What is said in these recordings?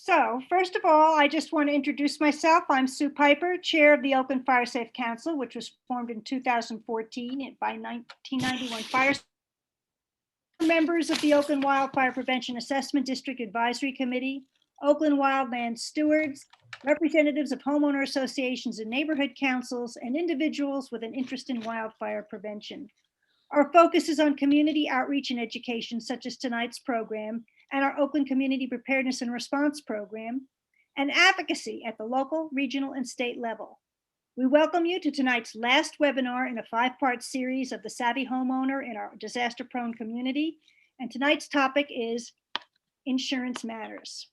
So first of all, I just want to introduce myself. I'm Sue Piper, chair of the Oakland Firesafe Council, which was formed in 2014 by 1991 Firesafe. Members of the Oakland Wildfire Prevention Assessment District Advisory Committee, Oakland Wildland Stewards, representatives of homeowner associations and neighborhood councils, and individuals with an interest in wildfire prevention. Our focus is on community outreach and education, such as tonight's program, and our Oakland Community Preparedness and Response Program, and advocacy at the local, regional, and state level. We welcome you to tonight's last webinar in a 5-part series of the Savvy Homeowner in our disaster-prone community. And tonight's topic is Insurance Matters.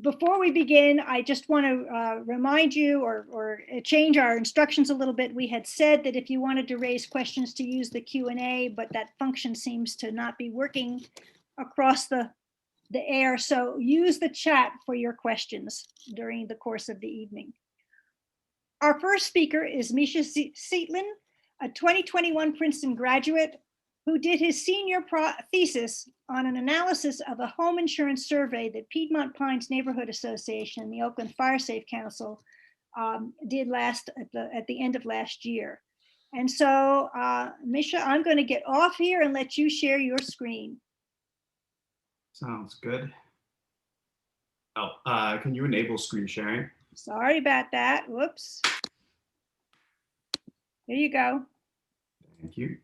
Before we begin, I just want to remind you or change our instructions a little bit. We had said that if you wanted to raise questions to use the Q&A, but that function seems to not be working across the air. So use the chat for your questions during the course of the evening. Our first speaker is Misha Tseitlin, a 2021 Princeton graduate who did his senior thesis on an analysis of a home insurance survey that Piedmont Pines Neighborhood Association and the Oakland Firesafe Council did at the end of last year. And so, Misha, I'm going to get off here and let you share your screen. Sounds good. Oh, can you enable screen sharing? Sorry about that. Whoops. Here you go. Thank you.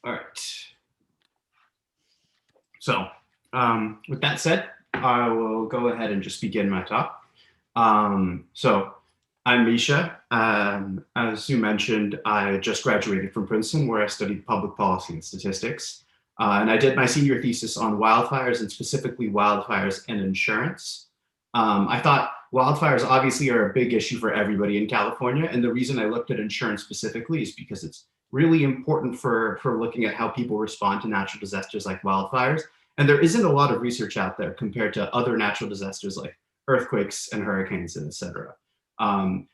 All right. So with that said, I will go ahead and just begin my talk. So I'm Misha. As you mentioned, I just graduated from Princeton, where I studied public policy and statistics. And I did my senior thesis on wildfires, and specifically wildfires and insurance. I thought wildfires obviously are a big issue for everybody in California. And the reason I looked at insurance specifically is because it's really important for looking at how people respond to natural disasters like wildfires. And there isn't a lot of research out there compared to other natural disasters like earthquakes and hurricanes, and et cetera.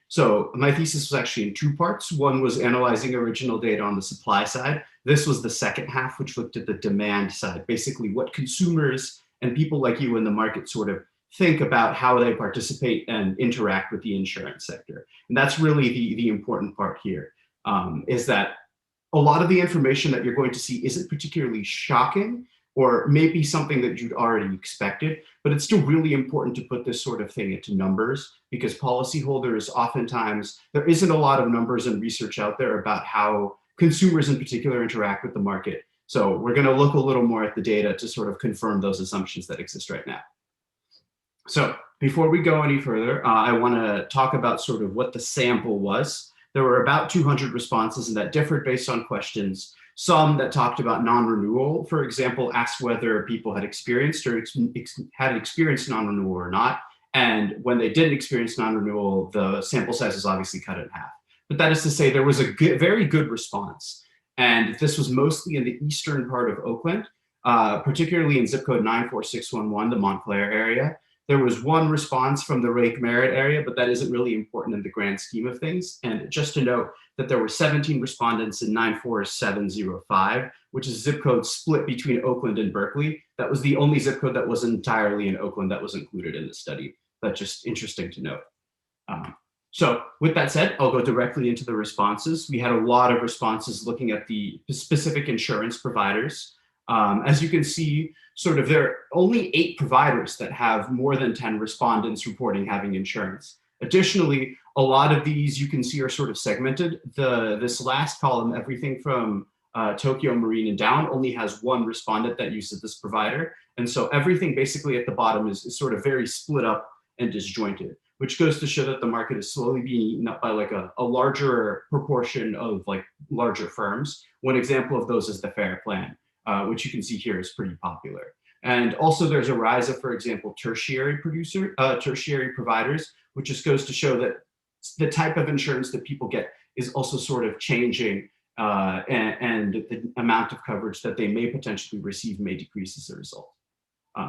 So my thesis was actually in 2 parts. One was analyzing original data on the supply side. This was the second half, which looked at the demand side, basically what consumers and people like you in the market sort of think about how they participate and interact with the insurance sector. And that's really the important part here, is that a lot of the information that you're going to see isn't particularly shocking, or maybe something that you'd already expected, but it's still really important to put this sort of thing into numbers, because policyholders oftentimes, there isn't a lot of numbers and research out there about how consumers in particular interact with the market. So we're going to look a little more at the data to sort of confirm those assumptions that exist right now. So before we go any further, I want to talk about sort of what the sample was. There were about 200 responses, and that differed based on questions. Some that talked about non-renewal, for example, asked whether people had experienced or had experienced non-renewal or not. And when they didn't experience non-renewal, the sample size is obviously cut in half. But that is to say, there was a very good response. And this was mostly in the eastern part of Oakland, particularly in zip code 94611, the Montclair area. There was one response from the Lake Merritt area, but that isn't really important in the grand scheme of things. And just to note that there were 17 respondents in 94705, which is a zip code split between Oakland and Berkeley. That was the only zip code that was entirely in Oakland that was included in the study. That's just interesting to note. So with that said, I'll go directly into the responses. We had a lot of responses looking at the specific insurance providers. As you can see, sort of there are only 8 providers that have more than 10 respondents reporting having insurance. Additionally, a lot of these you can see are sort of segmented. This last column, everything from Tokyo Marine and down, only has 1 respondent that uses this provider. And so everything basically at the bottom is sort of very split up and disjointed, which goes to show that the market is slowly being eaten up by like a larger proportion of like larger firms. One example of those is the FAIR plan, which you can see here is pretty popular. And also there's a rise of, for example, tertiary providers, which just goes to show that the type of insurance that people get is also sort of changing, and the amount of coverage that they may potentially receive may decrease as a result.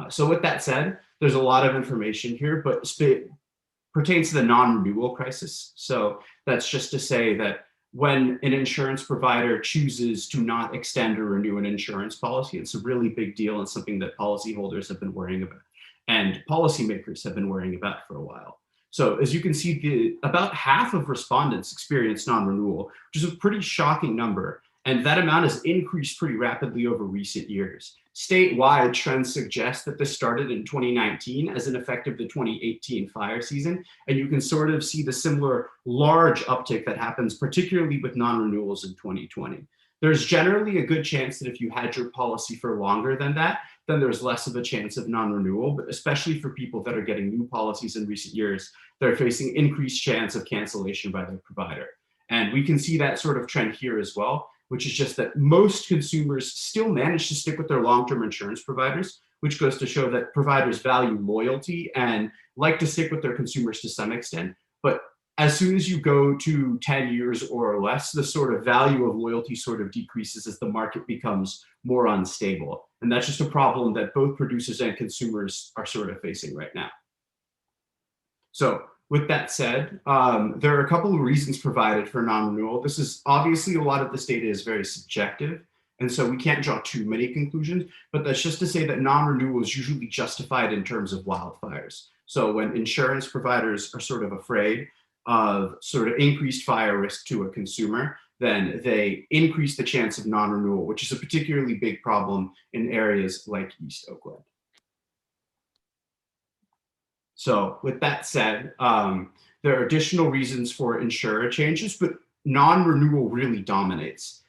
So with that said, there's a lot of information here, but pertains to the non-renewal crisis. So that's just to say that when an insurance provider chooses to not extend or renew an insurance policy, it's a really big deal and something that policyholders have been worrying about and policymakers have been worrying about for a while. So as you can see, about half of respondents experienced non-renewal, which is a pretty shocking number. And that amount has increased pretty rapidly over recent years. Statewide, trends suggest that this started in 2019 as an effect of the 2018 fire season. And you can sort of see the similar large uptick that happens, particularly with non-renewals in 2020. There's generally a good chance that if you had your policy for longer than that, then there's less of a chance of non-renewal, but especially for people that are getting new policies in recent years, they're facing increased chance of cancellation by their provider. And we can see that sort of trend here as well, which is just that most consumers still manage to stick with their long-term insurance providers, which goes to show that providers value loyalty and like to stick with their consumers to some extent. But as soon as you go to 10 years or less, the sort of value of loyalty sort of decreases as the market becomes more unstable. And that's just a problem that both producers and consumers are sort of facing right now. So with that said, there are a couple of reasons provided for non-renewal. This is obviously a lot of this data is very subjective, and so we can't draw too many conclusions, but that's just to say that non-renewal is usually justified in terms of wildfires. So when insurance providers are sort of afraid of sort of increased fire risk to a consumer, then they increase the chance of non-renewal, which is a particularly big problem in areas like East Oakland. So with that said, there are additional reasons for insurer changes, but non-renewal really dominates.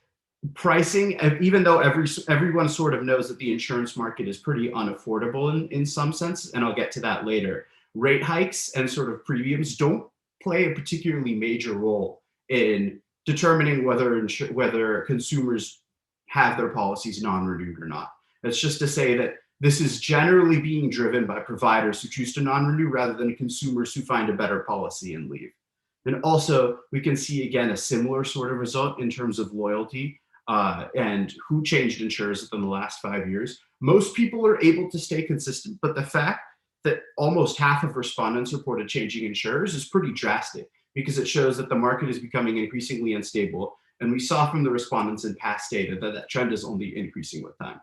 Pricing, even though everyone sort of knows that the insurance market is pretty unaffordable in some sense, and I'll get to that later, rate hikes and sort of premiums don't play a particularly major role in determining whether consumers have their policies non-renewed or not. That's just to say that this is generally being driven by providers who choose to non-renew rather than consumers who find a better policy and leave. And also, we can see again a similar sort of result in terms of loyalty and who changed insurers within the last 5 years. Most people are able to stay consistent, but the fact that almost half of respondents reported changing insurers is pretty drastic because it shows that the market is becoming increasingly unstable. And we saw from the respondents in past data that that trend is only increasing with time.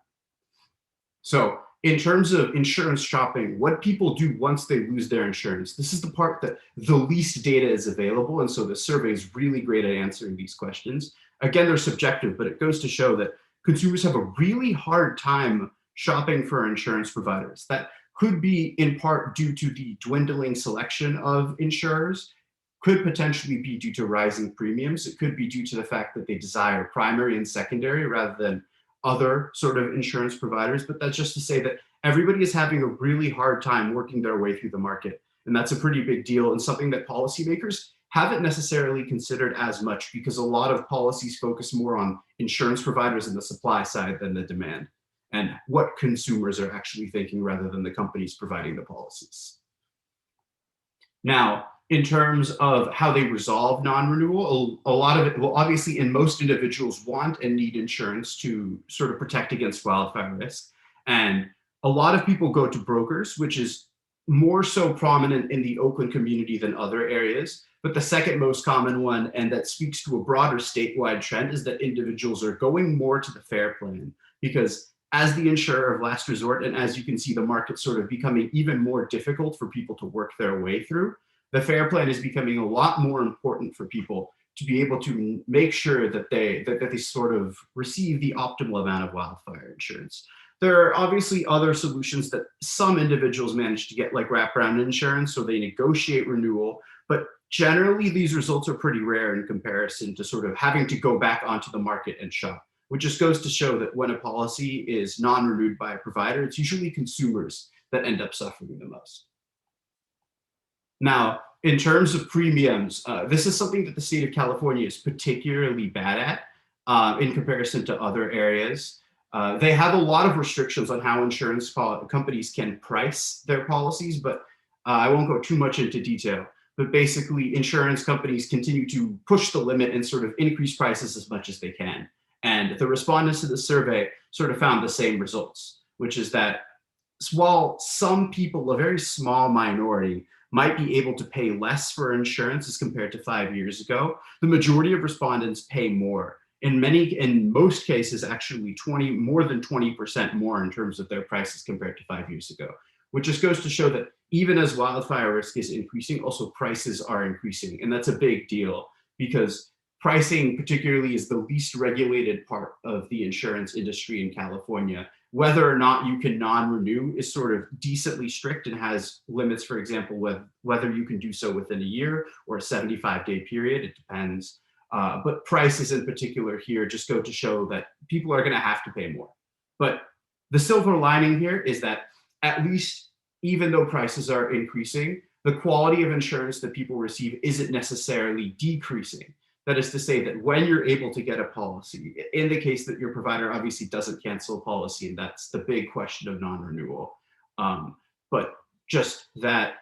So in terms of insurance shopping, what people do once they lose their insurance, this is the part that the least data is available. And so the survey is really great at answering these questions. Again, they're subjective, but it goes to show that consumers have a really hard time shopping for insurance providers. That could be in part due to the dwindling selection of insurers, could potentially be due to rising premiums. It could be due to the fact that they desire primary and secondary rather than other sort of insurance providers, but that's just to say that everybody is having a really hard time working their way through the market. And that's a pretty big deal and something that policymakers haven't necessarily considered as much because a lot of policies focus more on insurance providers and the supply side than the demand and what consumers are actually thinking rather than the companies providing the policies. Now, in terms of how they resolve non-renewal, a lot of it, well, obviously in most individuals want and need insurance to sort of protect against wildfire risk. And a lot of people go to brokers, which is more so prominent in the Oakland community than other areas. But the second most common one, and that speaks to a broader statewide trend, is that individuals are going more to the FAIR plan because as the insurer of last resort, and as you can see, the market sort of becoming even more difficult for people to work their way through, the FAIR plan is becoming a lot more important for people to be able to make sure that they sort of receive the optimal amount of wildfire insurance. There are obviously other solutions that some individuals manage to get, like wraparound insurance, so they negotiate renewal, but generally these results are pretty rare in comparison to sort of having to go back onto the market and shop, which just goes to show that when a policy is non-renewed by a provider, it's usually consumers that end up suffering the most. Now, in terms of premiums, this is something that the state of California is particularly bad at in comparison to other areas. They have a lot of restrictions on how insurance companies can price their policies, but I won't go too much into detail. But basically, insurance companies continue to push the limit and sort of increase prices as much as they can. And the respondents to the survey sort of found the same results, which is that while some people, a very small minority, might be able to pay less for insurance as compared to 5 years ago, the majority of respondents pay more. In most cases, actually more than 20% more in terms of their prices compared to 5 years ago, which just goes to show that even as wildfire risk is increasing, also prices are increasing. And that's a big deal because pricing particularly is the least regulated part of the insurance industry in California. Whether or not you can non-renew is sort of decently strict and has limits, for example, whether you can do so within a year or a 75-day period, it depends. But prices in particular here just go to show that people are gonna have to pay more. But the silver lining here is that at least even though prices are increasing, the quality of insurance that people receive isn't necessarily decreasing. That is to say that when you're able to get a policy, in the case that your provider obviously doesn't cancel a policy, and that's the big question of non-renewal, but just that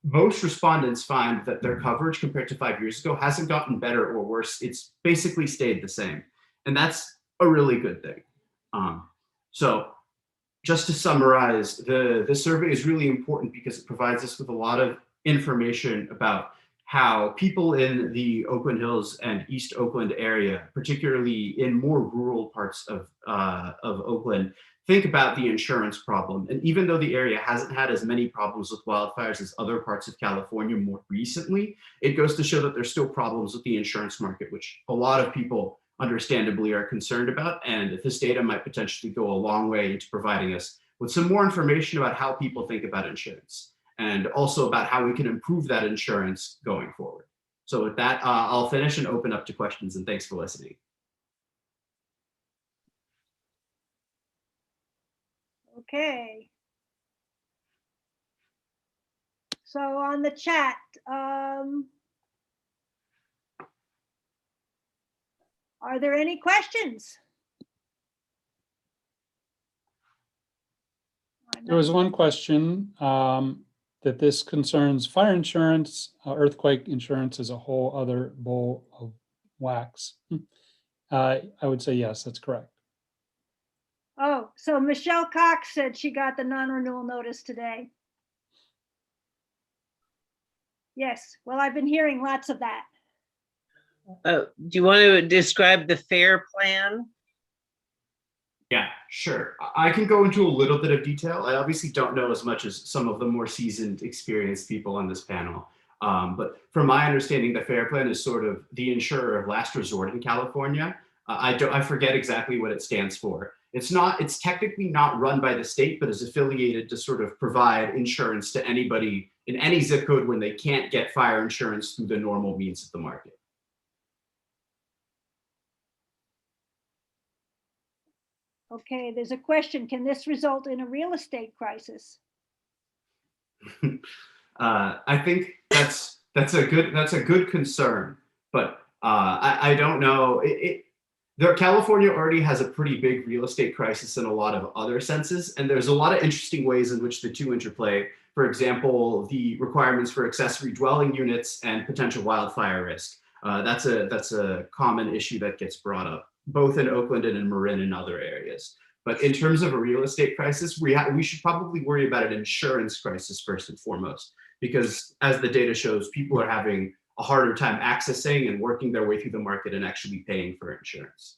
most respondents find that their coverage compared to 5 years ago hasn't gotten better or worse. It's basically stayed the same. And that's a really good thing. So just to summarize, the survey is really important because it provides us with a lot of information about how people in the Oakland Hills and East Oakland area, particularly in more rural parts of Oakland, think about the insurance problem. And even though the area hasn't had as many problems with wildfires as other parts of California more recently, it goes to show that there's still problems with the insurance market, which a lot of people understandably are concerned about. And this data might potentially go a long way into providing us with some more information about how people think about insurance and also about how we can improve that insurance going forward. So with that, I'll finish and open up to questions, and thanks for listening. Okay. So on the chat, are there any questions? There was one question that this concerns fire insurance, earthquake insurance is a whole other bowl of wax. I would say yes, that's correct. Oh, so Michelle Cox said she got the non-renewal notice today. Yes, well, I've been hearing lots of that. Do you want to describe the FAIR plan? Yeah, sure. I can go into a little bit of detail. I obviously don't know as much as some of the more seasoned, experienced people on this panel. But from my understanding, the FAIR plan is sort of the insurer of last resort in California. I forget exactly what it stands for. It's technically not run by the state, but is affiliated to sort of provide insurance to anybody in any zip code when they can't get fire insurance through the normal means of the market. Okay, there's a question. Can this result in a real estate crisis? I think that's a good concern, but I don't know. California already has a pretty big real estate crisis in a lot of other senses, and there's a lot of interesting ways in which the two interplay. For example, the requirements for accessory dwelling units and potential wildfire risk. That's a common issue that gets brought up, both in Oakland and in Marin and other areas. But in terms of a real estate crisis, we should probably worry about an insurance crisis first and foremost, because as the data shows, people are having a harder time accessing and working their way through the market and actually paying for insurance.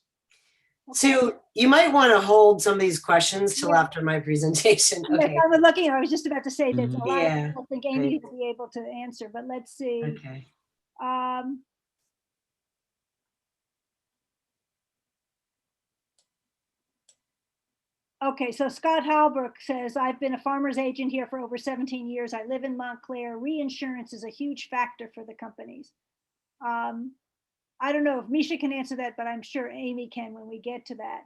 So you might want to hold some of these questions till after my presentation. Okay. I was looking, I was just about to say there's a lot Yeah. I don't think Amy will be able to answer, but let's see. Okay. Okay, so Scott Halbrook says, I've been a farmer's agent here for over 17 years. I live in Montclair. Reinsurance is a huge factor for the companies. I don't know if Misha can answer that, but I'm sure Amy can when we get to that.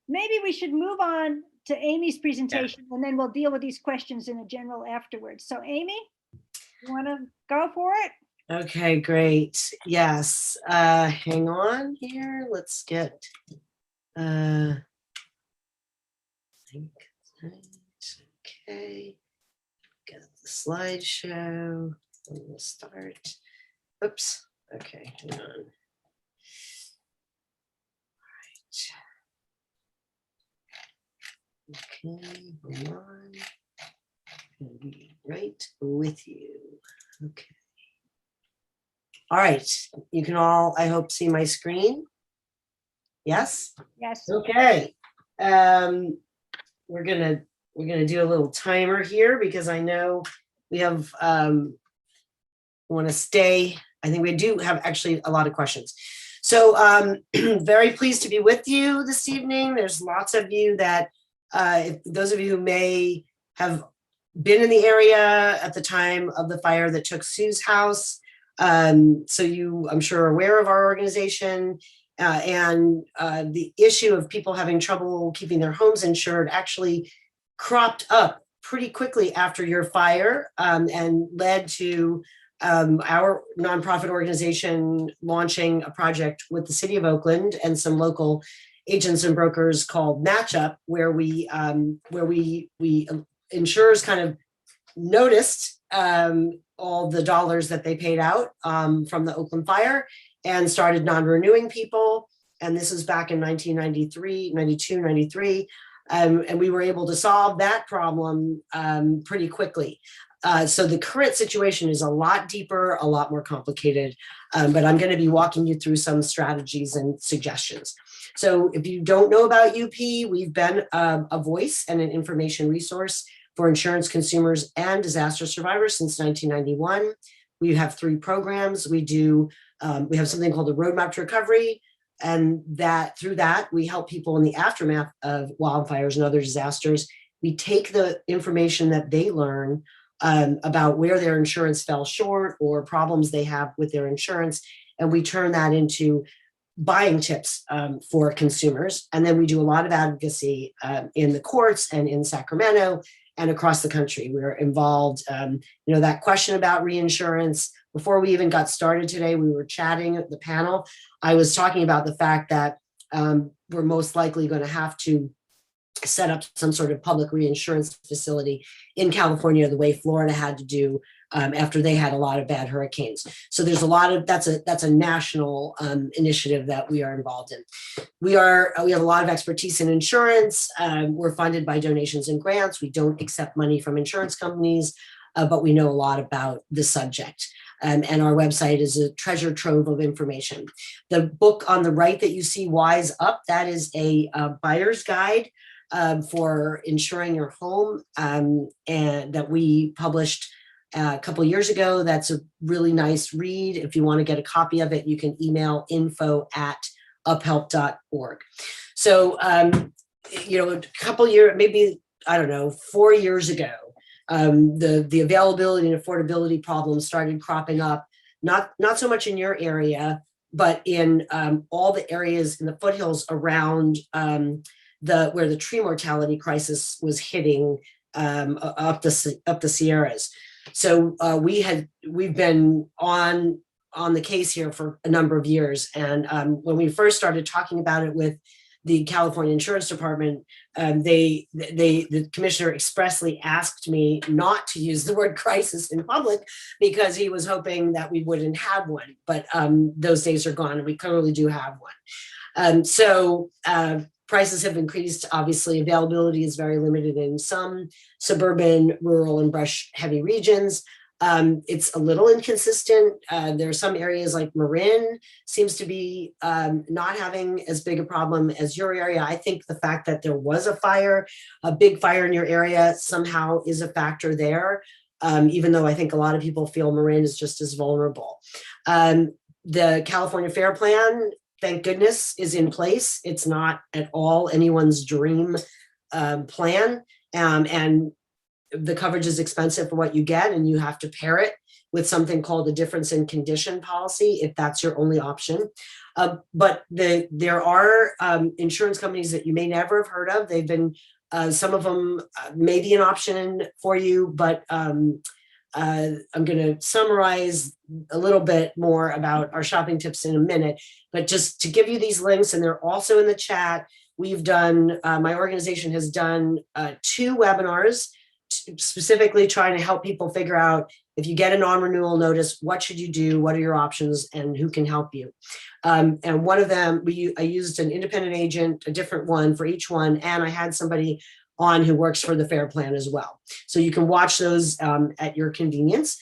Maybe we should move on to Amy's presentation, and then we'll deal with these questions in a general afterwards. So Amy, you want to go for it? Okay, great. Yes. Hang on here. Let's get okay. Get the slideshow. We'll start. Oops. Okay, hang on. All right. Okay, hold on. Right with you. Okay. All right. You can all, I hope, see my screen. Yes. Yes. Okay. We're gonna do a little timer here because I know we have want to stay. I think we do have actually a lot of questions. So very pleased to be with you this evening. There's lots of you that those of you who may have been in the area at the time of the fire that took Sue's house. So you, I'm sure, are aware of our organization and the issue of people having trouble keeping their homes insured actually cropped up pretty quickly after your fire and led to our nonprofit organization launching a project with the city of Oakland and some local agents and brokers called Matchup, where we insurers kind of noticed all the dollars that they paid out from the Oakland fire and started non-renewing people. And this is back in 1993, 92, 93. And we were able to solve that problem pretty quickly. So the current situation is a lot deeper, a lot more complicated, but I'm going to be walking you through some strategies and suggestions. So if you don't know about UP, we've been a voice and an information resource for insurance consumers and disaster survivors since 1991. We have 3 programs. We have something called the Roadmap to Recovery, and that through that we help people in the aftermath of wildfires and other disasters. We take the information that they learn about where their insurance fell short or problems they have with their insurance, and we turn that into buying tips for consumers. And then we do a lot of advocacy in the courts and in Sacramento and across the country. We're involved, that question about reinsurance. Before we even got started today, we were chatting at the panel. I was talking about the fact that we're most likely going to have to set up some sort of public reinsurance facility in California, the way Florida had to do after they had a lot of bad hurricanes. So there's a lot of, that's a national initiative that we are involved in. We have a lot of expertise in insurance. We're funded by donations and grants. We don't accept money from insurance companies, but we know a lot about the subject. And our website is a treasure trove of information. The book on the right that you see, Wise Up, that is a buyer's guide for insuring your home, and that we published a couple of years ago. That's a really nice read. If you want to get a copy of it, you can email info@uphelp.org. So, a couple years, maybe, I don't know, 4 years ago, the availability and affordability problems started cropping up, not so much in your area, but in all the areas in the foothills around where the tree mortality crisis was hitting up the Sierras. So we've been on the case here for a number of years. And when we first started talking about it with the California Insurance Department, the commissioner expressly asked me not to use the word crisis in public because he was hoping that we wouldn't have one. But those days are gone, and we clearly do have one. Prices have increased. Obviously, availability is very limited in some suburban, rural, and brush-heavy regions. It's a little inconsistent. There are some areas like Marin seems to be not having as big a problem as your area. I think the fact that there was a big fire in your area somehow is a factor there, even though I think a lot of people feel Marin is just as vulnerable. The California Fair Plan, thank goodness, is in place. It's not at all anyone's dream plan. And the coverage is expensive for what you get, and you have to pair it with something called a difference in condition policy if that's your only option. But there are insurance companies that you may never have heard of. They've been, some of them may be an option for you, but I'm going to summarize a little bit more about our shopping tips in a minute. But just to give you these links, and they're also in the chat, we've done, my organization has done 2 webinars specifically trying to help people figure out, if you get a non-renewal notice, what should you do, what are your options, and who can help you. And one of them, I used an independent agent, a different one for each one, and I had somebody on who works for the FAIR plan as well. So you can watch those at your convenience.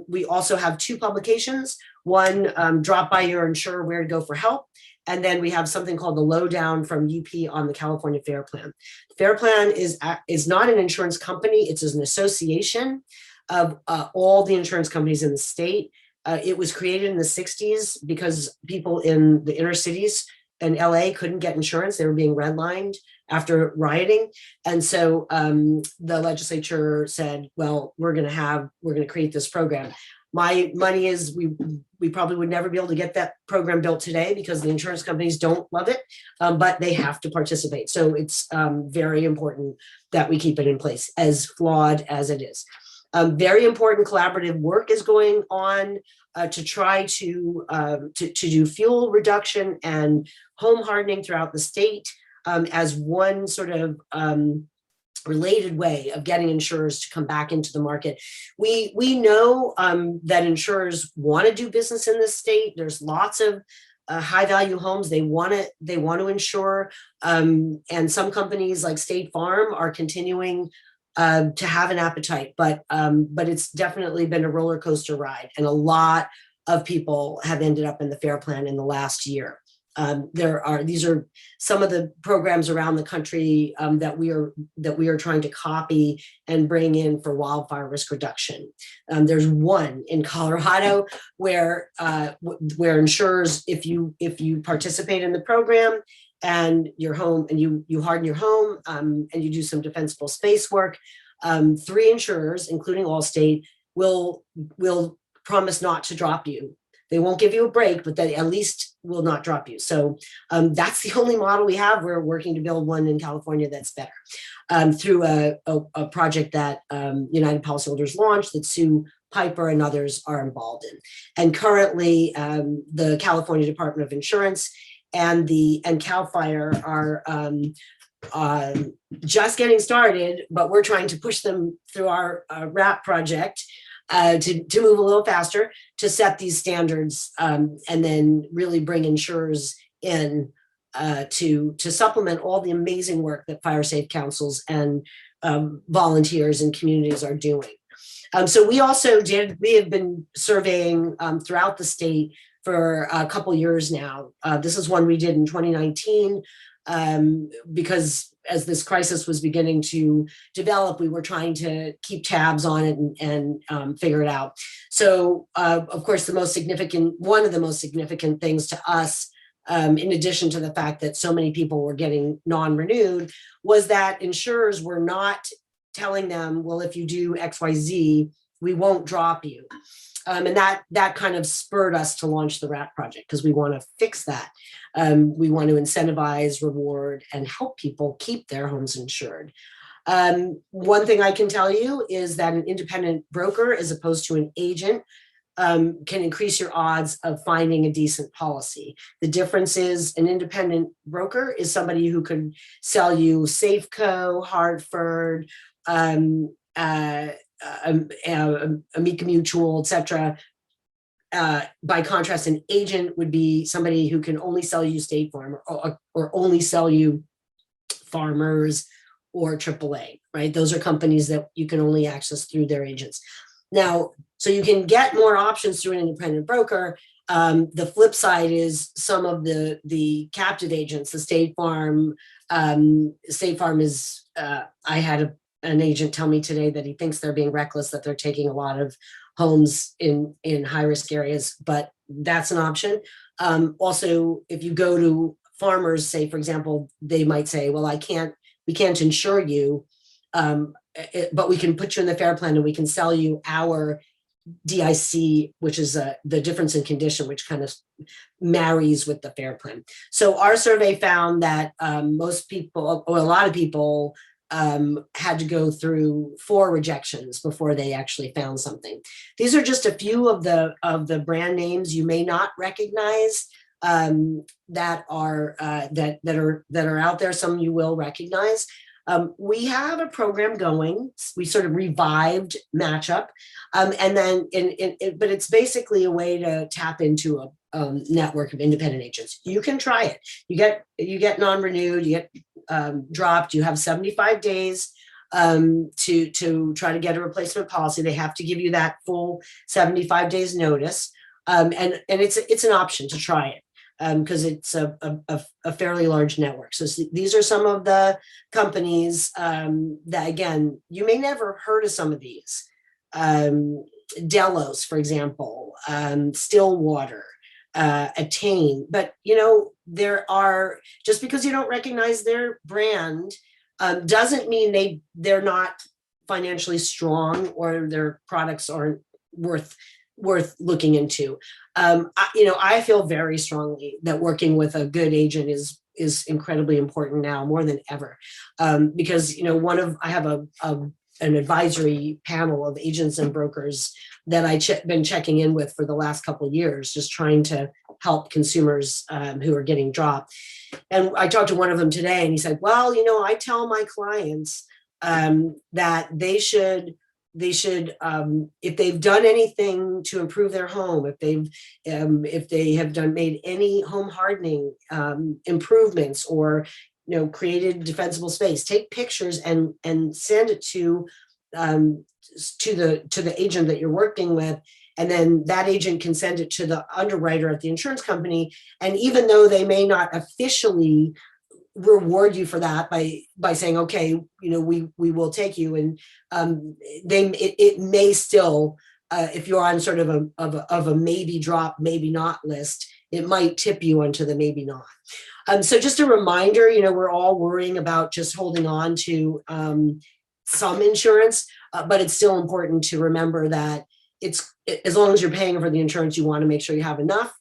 We also have 2 publications. One, Drop by Your Insurer, Where to Go for Help. And then we have something called the Lowdown from UP on the California FAIR Plan. FAIR Plan is not an insurance company. It's an association of all the insurance companies in the state. It was created in the 60s because people in the inner cities in LA couldn't get insurance. They were being redlined after rioting. And so the legislature said, well, we're going to create this program. My money is we probably would never be able to get that program built today because the insurance companies don't love it, but they have to participate. So it's very important that we keep it in place, as flawed as it is. Very important collaborative work is going on to try to do fuel reduction and home hardening throughout the state as one sort of related way of getting insurers to come back into the market. We know that insurers want to do business in this state. There's lots of high value homes they want to insure, and some companies like State Farm are continuing to have an appetite, but it's definitely been a roller coaster ride, and a lot of people have ended up in the FAIR plan in the last year. These are some of the programs around the country that we are trying to copy and bring in for wildfire risk reduction. There's one in Colorado where insurers, if you participate in the program and your home and you harden your home and you do some defensible space work, 3 insurers, including Allstate, will promise not to drop you. They won't give you a break, but they at least will not drop you. So that's the only model we have. We're working to build one in California that's better through a project that United Policyholders launched that Sue Piper and others are involved in. And currently, the California Department of Insurance and CAL FIRE are just getting started, but we're trying to push them through our RAP project to move a little faster, to set these standards, and then really bring insurers in to supplement all the amazing work that fire-safe councils and volunteers and communities are doing. So we have been surveying throughout the state for a couple years now. This is one we did in 2019 because as this crisis was beginning to develop, we were trying to keep tabs on it and figure it out. So, of course, one of the most significant things to us, in addition to the fact that so many people were getting non-renewed, was that insurers were not telling them, well, if you do X, Y, Z, we won't drop you. And that kind of spurred us to launch the RAP project, because we want to fix that. We want to incentivize, reward, and help people keep their homes insured. One thing I can tell you is that an independent broker, as opposed to an agent, can increase your odds of finding a decent policy. The difference is an independent broker is somebody who could sell you Safeco, Hartford, Amica Mutual, etc. By contrast, an agent would be somebody who can only sell you State Farm or only sell you Farmers or AAA, right? Those are companies that you can only access through their agents. Now, so you can get more options through an independent broker. The flip side is some of the captive agents, the State Farm. State Farm is, I had an agent tell me today that he thinks they're being reckless, that they're taking a lot of homes in high-risk areas, but that's an option. Also, if you go to Farmers, say, for example, they might say, well, we can't insure you, but we can put you in the FAIR plan and we can sell you our DIC, which is the difference in condition, which kind of marries with the FAIR plan. So our survey found that most people, or a lot of people, had to go through 4 rejections before they actually found something. These are just a few of the brand names you may not recognize that are out there. Some you will recognize. We have a program going. We sort of revived Matchup, and then but it's basically a way to tap into a network of independent agents. You can try it. You get non-renewed. You get dropped, you have 75 days to try to get a replacement policy. They have to give you that full 75 days notice. And it's an option to try it because it's a fairly large network. So these are some of the companies that, again, you may never have heard of some of these. Delos, for example, Stillwater, Attain. But, there are, just because you don't recognize their brand doesn't mean they're not financially strong or their products aren't worth looking into. I feel very strongly that working with a good agent is incredibly important now more than ever, because I have an advisory panel of agents and brokers that I've been checking in with for the last couple of years, just trying to help consumers who are getting dropped. And I talked to one of them today, and he said, "Well, I tell my clients that they should, if they've done anything to improve their home, if they have made any home hardening improvements or created defensible space, take pictures and send it to the agent that you're working with, and then that agent can send it to the underwriter at the insurance company. And even though they may not officially reward you for that by saying, okay, we will take you, and it may still, if you're on sort of a maybe drop, maybe not list, it might tip you onto the maybe not. So just a reminder, we're all worrying about just holding on to some insurance, but it's still important to remember that it's, as long as you're paying for the insurance, you want to make sure you have enough.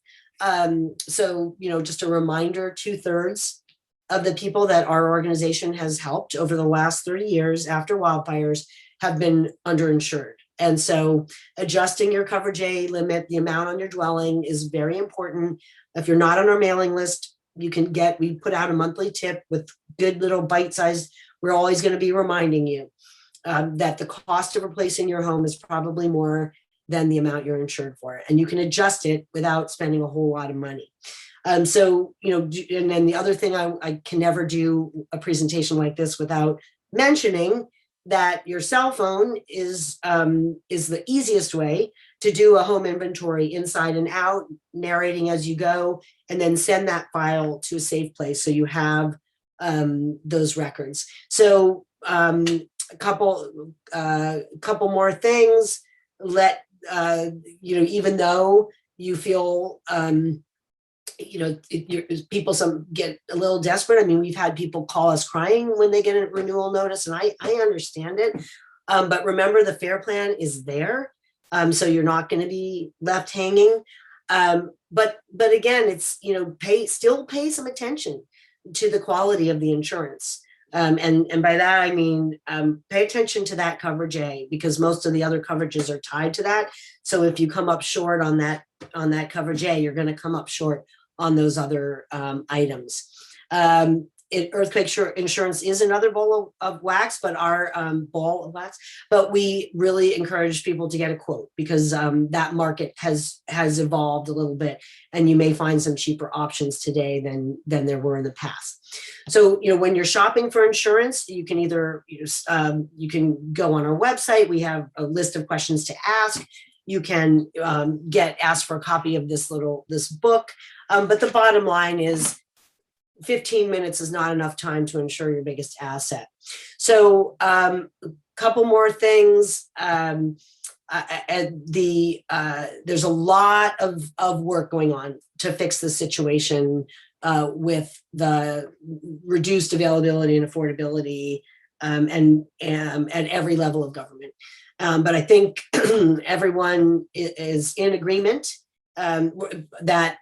So just a reminder, 2/3 of the people that our organization has helped over the last 30 years after wildfires have been underinsured. And so adjusting your coverage A limit, the amount on your dwelling, is very important. If you're not on our mailing list, we put out a monthly tip with good little bite-sized. We're always going to be reminding you that the cost of replacing your home is probably more than the amount you're insured for. And you can adjust it without spending a whole lot of money. And then the other thing, I can never do a presentation like this without mentioning that your cell phone is the easiest way to do a home inventory inside and out, narrating as you go, and then send that file to a safe place so you have those records. So a couple more things. Even though you feel people get a little desperate. I mean, we've had people call us crying when they get a renewal notice, and I understand it. But remember, the FAIR plan is there, so you're not going to be left hanging. But again, it's still pay some attention to the quality of the insurance, and by that I mean pay attention to that coverage A, because most of the other coverages are tied to that. So if you come up short on that coverage A, you're going to come up short on those other items. Earthquake insurance is another ball of wax, but but we really encourage people to get a quote, because that market has evolved a little bit, and you may find some cheaper options today than there were in the past. So when you're shopping for insurance, you can either you can go on our website. We have a list of questions to ask. You can asked for a copy of this book. But the bottom line is 15 minutes is not enough time to insure your biggest asset. So a couple more things. There's a lot of work going on to fix the situation with the reduced availability and affordability and at every level of government. But I think everyone is in agreement that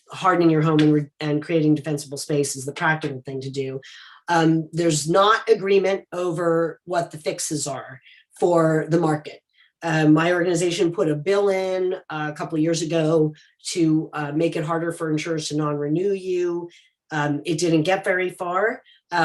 hardening your home and creating defensible space is the practical thing to do. There's not agreement over what the fixes are for the market. My organization put a bill in a couple of years ago to make it harder for insurers to non-renew you. It didn't get very far.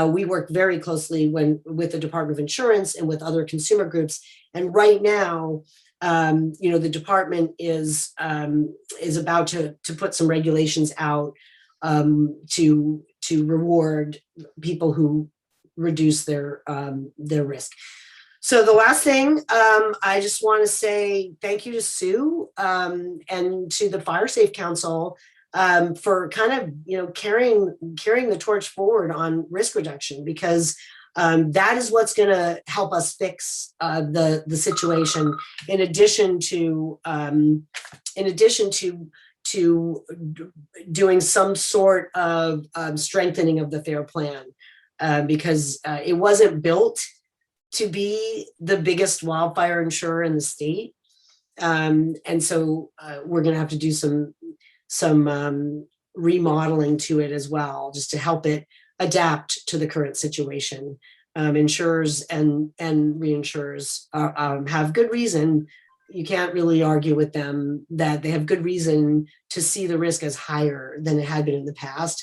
We work very closely with the Department of Insurance and with other consumer groups. And right now, the department is about to put some regulations out to reward people who reduce their risk. So the last thing, I just want to say thank you to Sue and to the Firesafe Council for kind of carrying the torch forward on risk reduction, because that is what's going to help us fix the situation. In addition to doing some sort of strengthening of the FAIR plan, because it wasn't built to be the biggest wildfire insurer in the state. And so we're going to have to do some remodeling to it as well, just to help it adapt to the current situation. Insurers and reinsurers have good reason. You can't really argue with them that they have good reason to see the risk as higher than it had been in the past.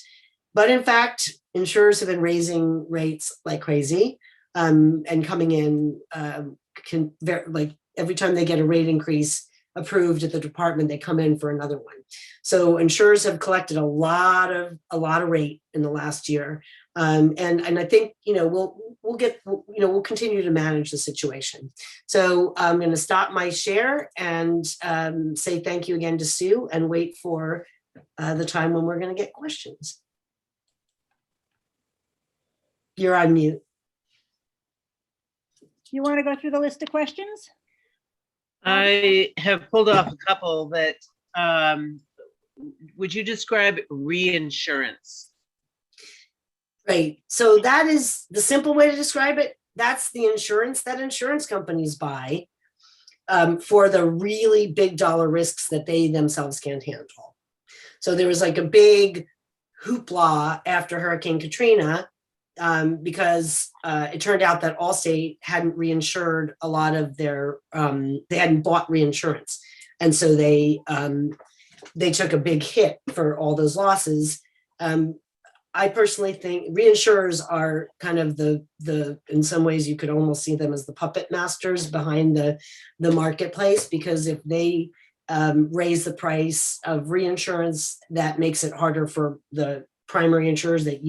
But in fact, insurers have been raising rates like crazy. And coming in, like every time they get a rate increase approved at the department, they come in for another one. So insurers have collected a lot of rate in the last year, and I think we'll continue to manage the situation. So I'm going to stop my share and say thank you again to Sue, and wait for the time when we're going to get questions. You're on mute. You want to go through the list of questions? I have pulled off a couple that, would you describe reinsurance? Right. So that is the simple way to describe it. That's the insurance that insurance companies buy for the really big dollar risks that they themselves can't handle. So there was like a big hoopla after Hurricane Katrina, because it turned out that Allstate hadn't reinsured a lot of their, they hadn't bought reinsurance. And so they took a big hit for all those losses. I personally think reinsurers are kind of in some ways you could almost see them as the puppet masters behind the marketplace, because if they raise the price of reinsurance, that makes it harder for the primary insurers that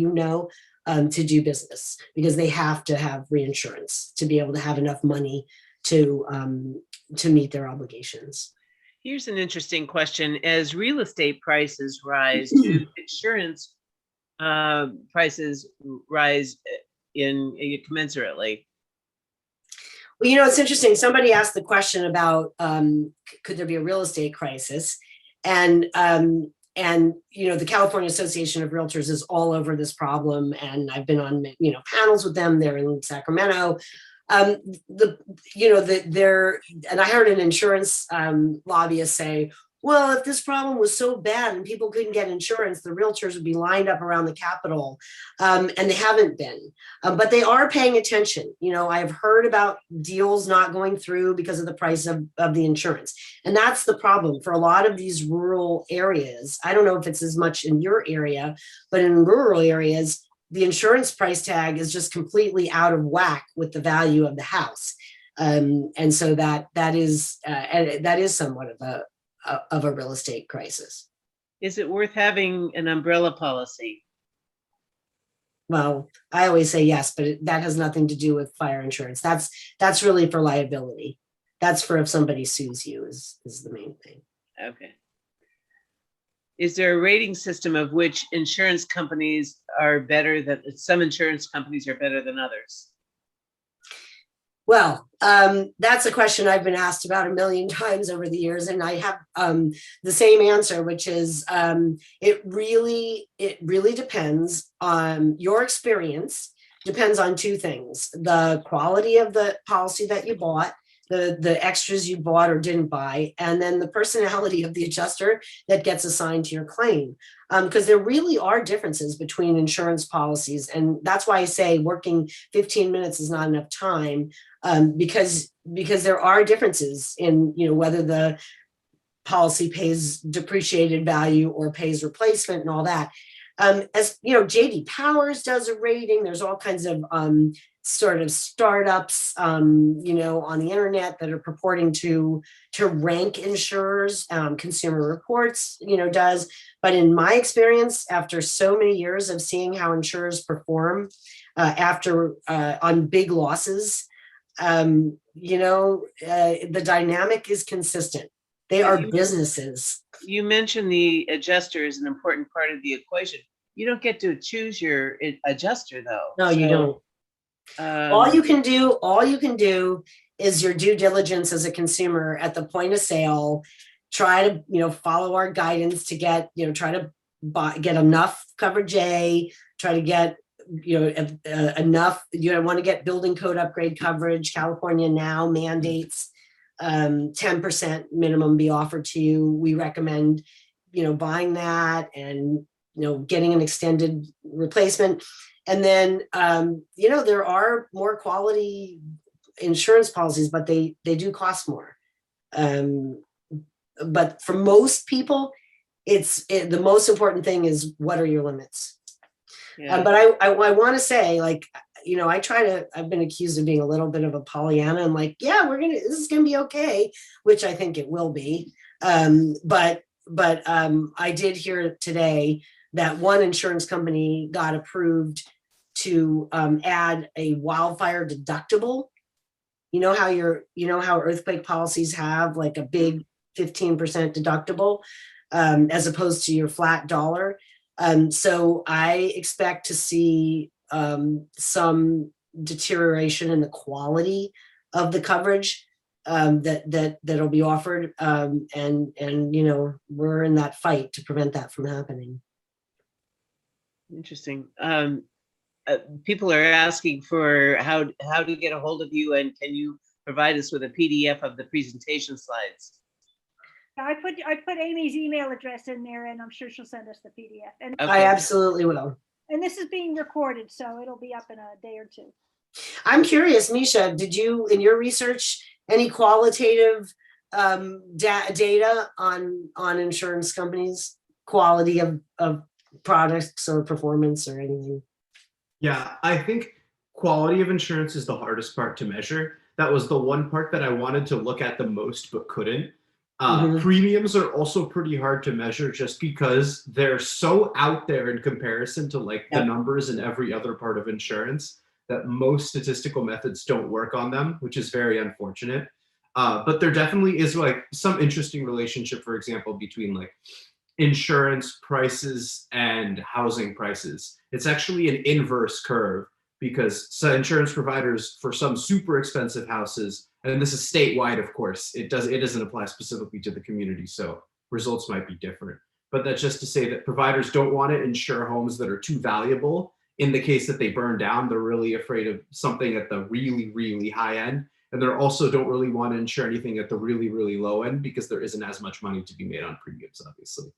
to do business, because they have to have reinsurance to be able to have enough money to meet their obligations. Here's an interesting question. As real estate prices rise, do insurance prices rise commensurately? Well, it's interesting. Somebody asked the question about could there be a real estate crisis? And the California Association of Realtors is all over this problem, and I've been on panels with them. They're in Sacramento. And I heard an insurance lobbyist say, well, if this problem was so bad and people couldn't get insurance, the realtors would be lined up around the Capitol, and they haven't been. But they are paying attention. I've heard about deals not going through because of the price of the insurance. And that's the problem for a lot of these rural areas. I don't know if it's as much in your area, but in rural areas, the insurance price tag is just completely out of whack with the value of the house. And so that is somewhat of a real estate crisis. Is it worth having an umbrella policy? Well, I always say yes, but that has nothing to do with fire insurance. That's really for liability. That's for if somebody sues you is the main thing. Okay. Is there a rating system of which insurance companies are better than some insurance companies are better than others? Well, that's a question I've been asked about a million times over the years, and I have the same answer, which is it really depends on your experience. Depends on two things: the quality of the policy that you bought, the extras you bought or didn't buy, and then the personality of the adjuster that gets assigned to your claim. Because there really are differences between insurance policies, and that's why I say working 15 minutes is not enough time. Because there are differences in whether the policy pays depreciated value or pays replacement and all that. As you know, JD Powers does a rating. There's all kinds of sort of startups, you know, on the internet that are purporting to rank insurers. Consumer Reports, you know, does. But in my experience, after so many years of seeing how insurers perform after on big losses, you know, the dynamic is consistent. They are businesses. You mentioned the adjuster is an important part of the equation. You don't get to choose your adjuster though. No, you don't. All you can do is your due diligence as a consumer at the point of sale. Try to, you know, follow our guidance to get, you know, try to get enough coverage A, try to get, you know, enough, you want to get building code upgrade coverage. California now mandates 10% minimum be offered to you. We recommend, you know, buying that and, you know, getting an extended replacement. And then, you know, there are more quality insurance policies, but they do cost more. But for most people, the most important thing is, what are your limits? Yeah. But I want to say, like, you know, I've been accused of being a little bit of a Pollyanna. I'm like, yeah, this is going to be okay, which I think it will be. But I did hear today that one insurance company got approved to add a wildfire deductible. You know how earthquake policies have like a big 15% deductible as opposed to your flat dollar. So I expect to see some deterioration in the quality of the coverage that'll be offered. And you know, we're in that fight to prevent that from happening. Interesting. People are asking for how to get a hold of you, and can you provide us with a PDF of the presentation slides? I put Amy's email address in there, and I'm sure she'll send us the PDF. And Okay. I absolutely will. and this is being recorded, so it'll be up in a day or two. I'm curious, Misha, did you, in your research, any qualitative data on insurance companies, quality of products or performance or anything? Yeah, I think quality of insurance is the hardest part to measure. That was the one part that I wanted to look at the most but couldn't. Premiums are also pretty hard to measure just because they're so out there in comparison to like the numbers in every other part of insurance that most statistical methods don't work on them, which is very unfortunate. But there definitely is like some interesting relationship, for example, between like insurance prices and housing prices. It's actually an inverse curve because some insurance providers for some super expensive houses, and this is statewide, of course, it doesn't apply specifically to the community, so results might be different. But that's just to say that providers don't want to insure homes that are too valuable. In the case that they burn down, they're really afraid of something at the really, really high end. And they also don't really want to insure anything at the really, really low end because there isn't as much money to be made on premiums, obviously.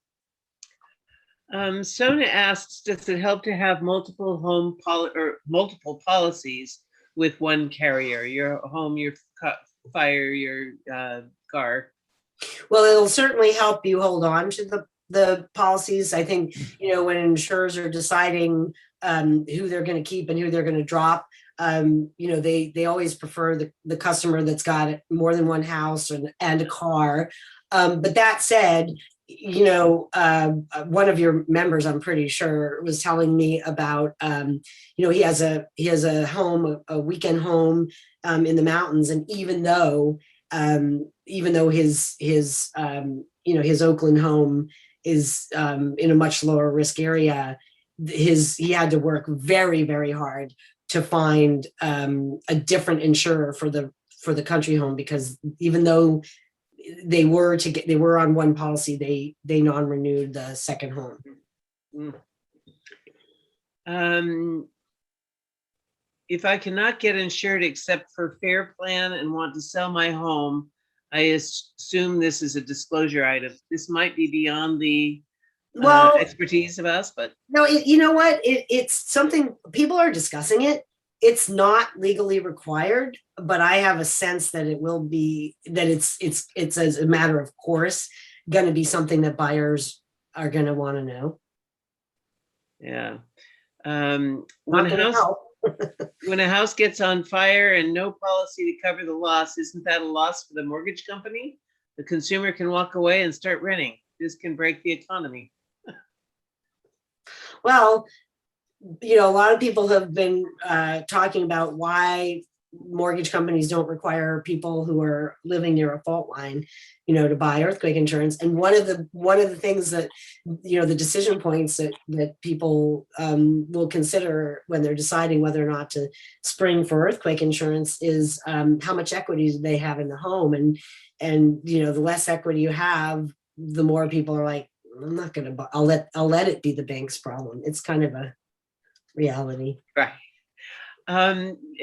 Sona asks, does it help to have multiple multiple policies with one carrier? Your home, your fire, your car. Well, it'll certainly help you hold on to the policies. I think, you know, when insurers are deciding who they're going to keep and who they're going to drop, you know, they always prefer the customer that's got more than one house and a car. But that said, you know, one of your members, I'm pretty sure, was telling me about, you know, he has a home, a weekend home in the mountains, and even though his you know, his Oakland home is in a much lower risk area, he had to work very, very hard to find a different insurer for the country home, because even though they were on one policy, they non-renewed the second home. If I cannot get insured except for Fair Plan and want to sell my home, I assume this is a disclosure item. This might be beyond the expertise of us, but no, you know what? It's something people are discussing it. It's not legally required, but I have a sense that it will be, that it's as a matter of course going to be something that buyers are going to want to know. Yeah. Not When gonna help. a house gets on fire and no policy to cover the loss, isn't that a loss for the mortgage company? The consumer can walk away and start renting. This can break the economy. Well, a lot of people have been talking about why mortgage companies don't require people who are living near a fault line, to buy earthquake insurance. And one of the things that, the decision points that people will consider when they're deciding whether or not to spring for earthquake insurance is how much equity do they have in the home. And the less equity you have, the more people are like, I'm not going to, I'll let it be the bank's problem. It's kind of a reality. Right.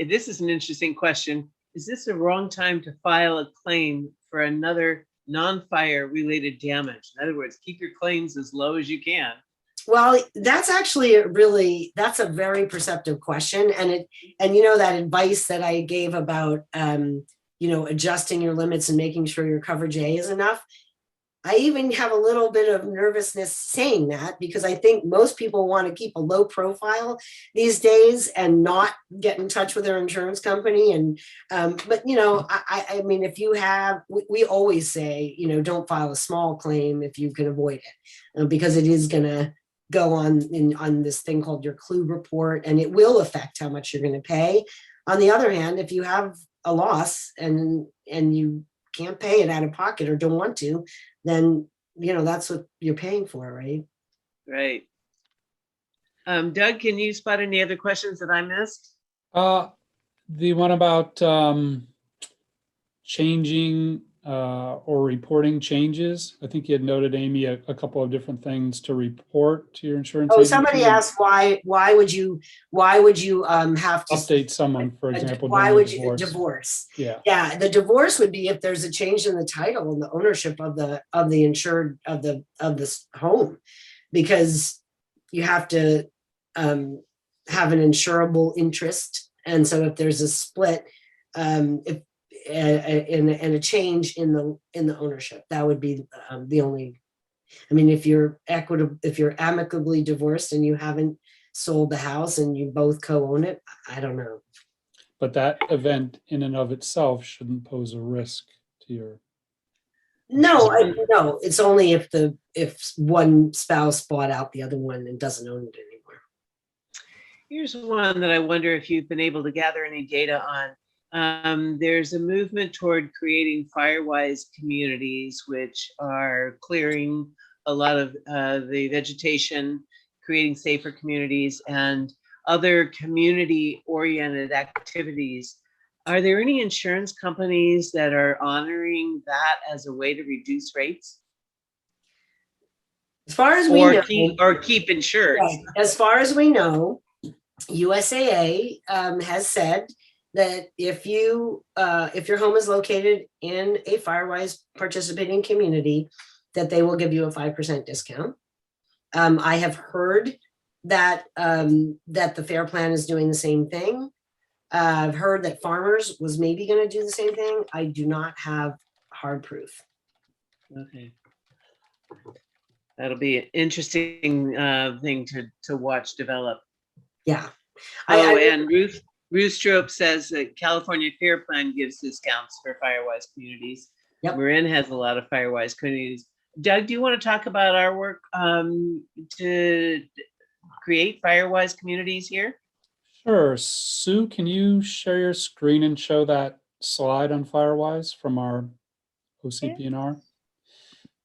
This is an interesting question. Is this the wrong time to file a claim for another non-fire related damage? In other words, keep your claims as low as you can. Well, that's actually that's a very perceptive question. And that advice that I gave about, adjusting your limits and making sure your coverage A is enough. I even have a little bit of nervousness saying that, because I think most people want to keep a low profile these days and not get in touch with their insurance company. And, but, I mean, if you have, we always say, don't file a small claim if you can avoid it, because it is going to go on this thing called your clue report, and it will affect how much you're going to pay. On the other hand, if you have a loss and you can't pay it out of pocket or don't want to, then that's what you're paying for, right? Right. Doug, can you spot any other questions that I missed? The one about changing or reporting changes. I think you had noted, Amy, a couple of different things to report to your insurance agency. Somebody asked why would you have to update someone, for example? Why would you divorce? Yeah, the divorce would be if there's a change in the title and the ownership of the insured of this home, because you have to have an insurable interest, and so if there's a split, if and a change in the ownership, that would be the only. I mean, if you're amicably divorced and you haven't sold the house and you both co-own it, I don't know. But that event in and of itself shouldn't pose a risk to your. No, it's only if one spouse bought out the other one and doesn't own it anymore. Here's one that I wonder if you've been able to gather any data on. There's a movement toward creating firewise communities, which are clearing a lot of the vegetation, creating safer communities, and other community-oriented activities. Are there any insurance companies that are honoring that as a way to reduce rates? As far as we know, keep insured. Right. As far as we know, USAA has said that if your home is located in a Firewise participating community, that they will give you a 5% discount. I have heard that the FAIR plan is doing the same thing. I've heard that Farmers was maybe going to do the same thing. I do not have hard proof. Okay. That'll be an interesting thing to watch develop. Yeah. And Ruth Stroop says that California FAIR Plan gives discounts for Firewise communities. Yep. Marin has a lot of Firewise communities. Doug, do you want to talk about our work to create Firewise communities here? Sure. Sue, can you share your screen and show that slide on Firewise from our OCP&R?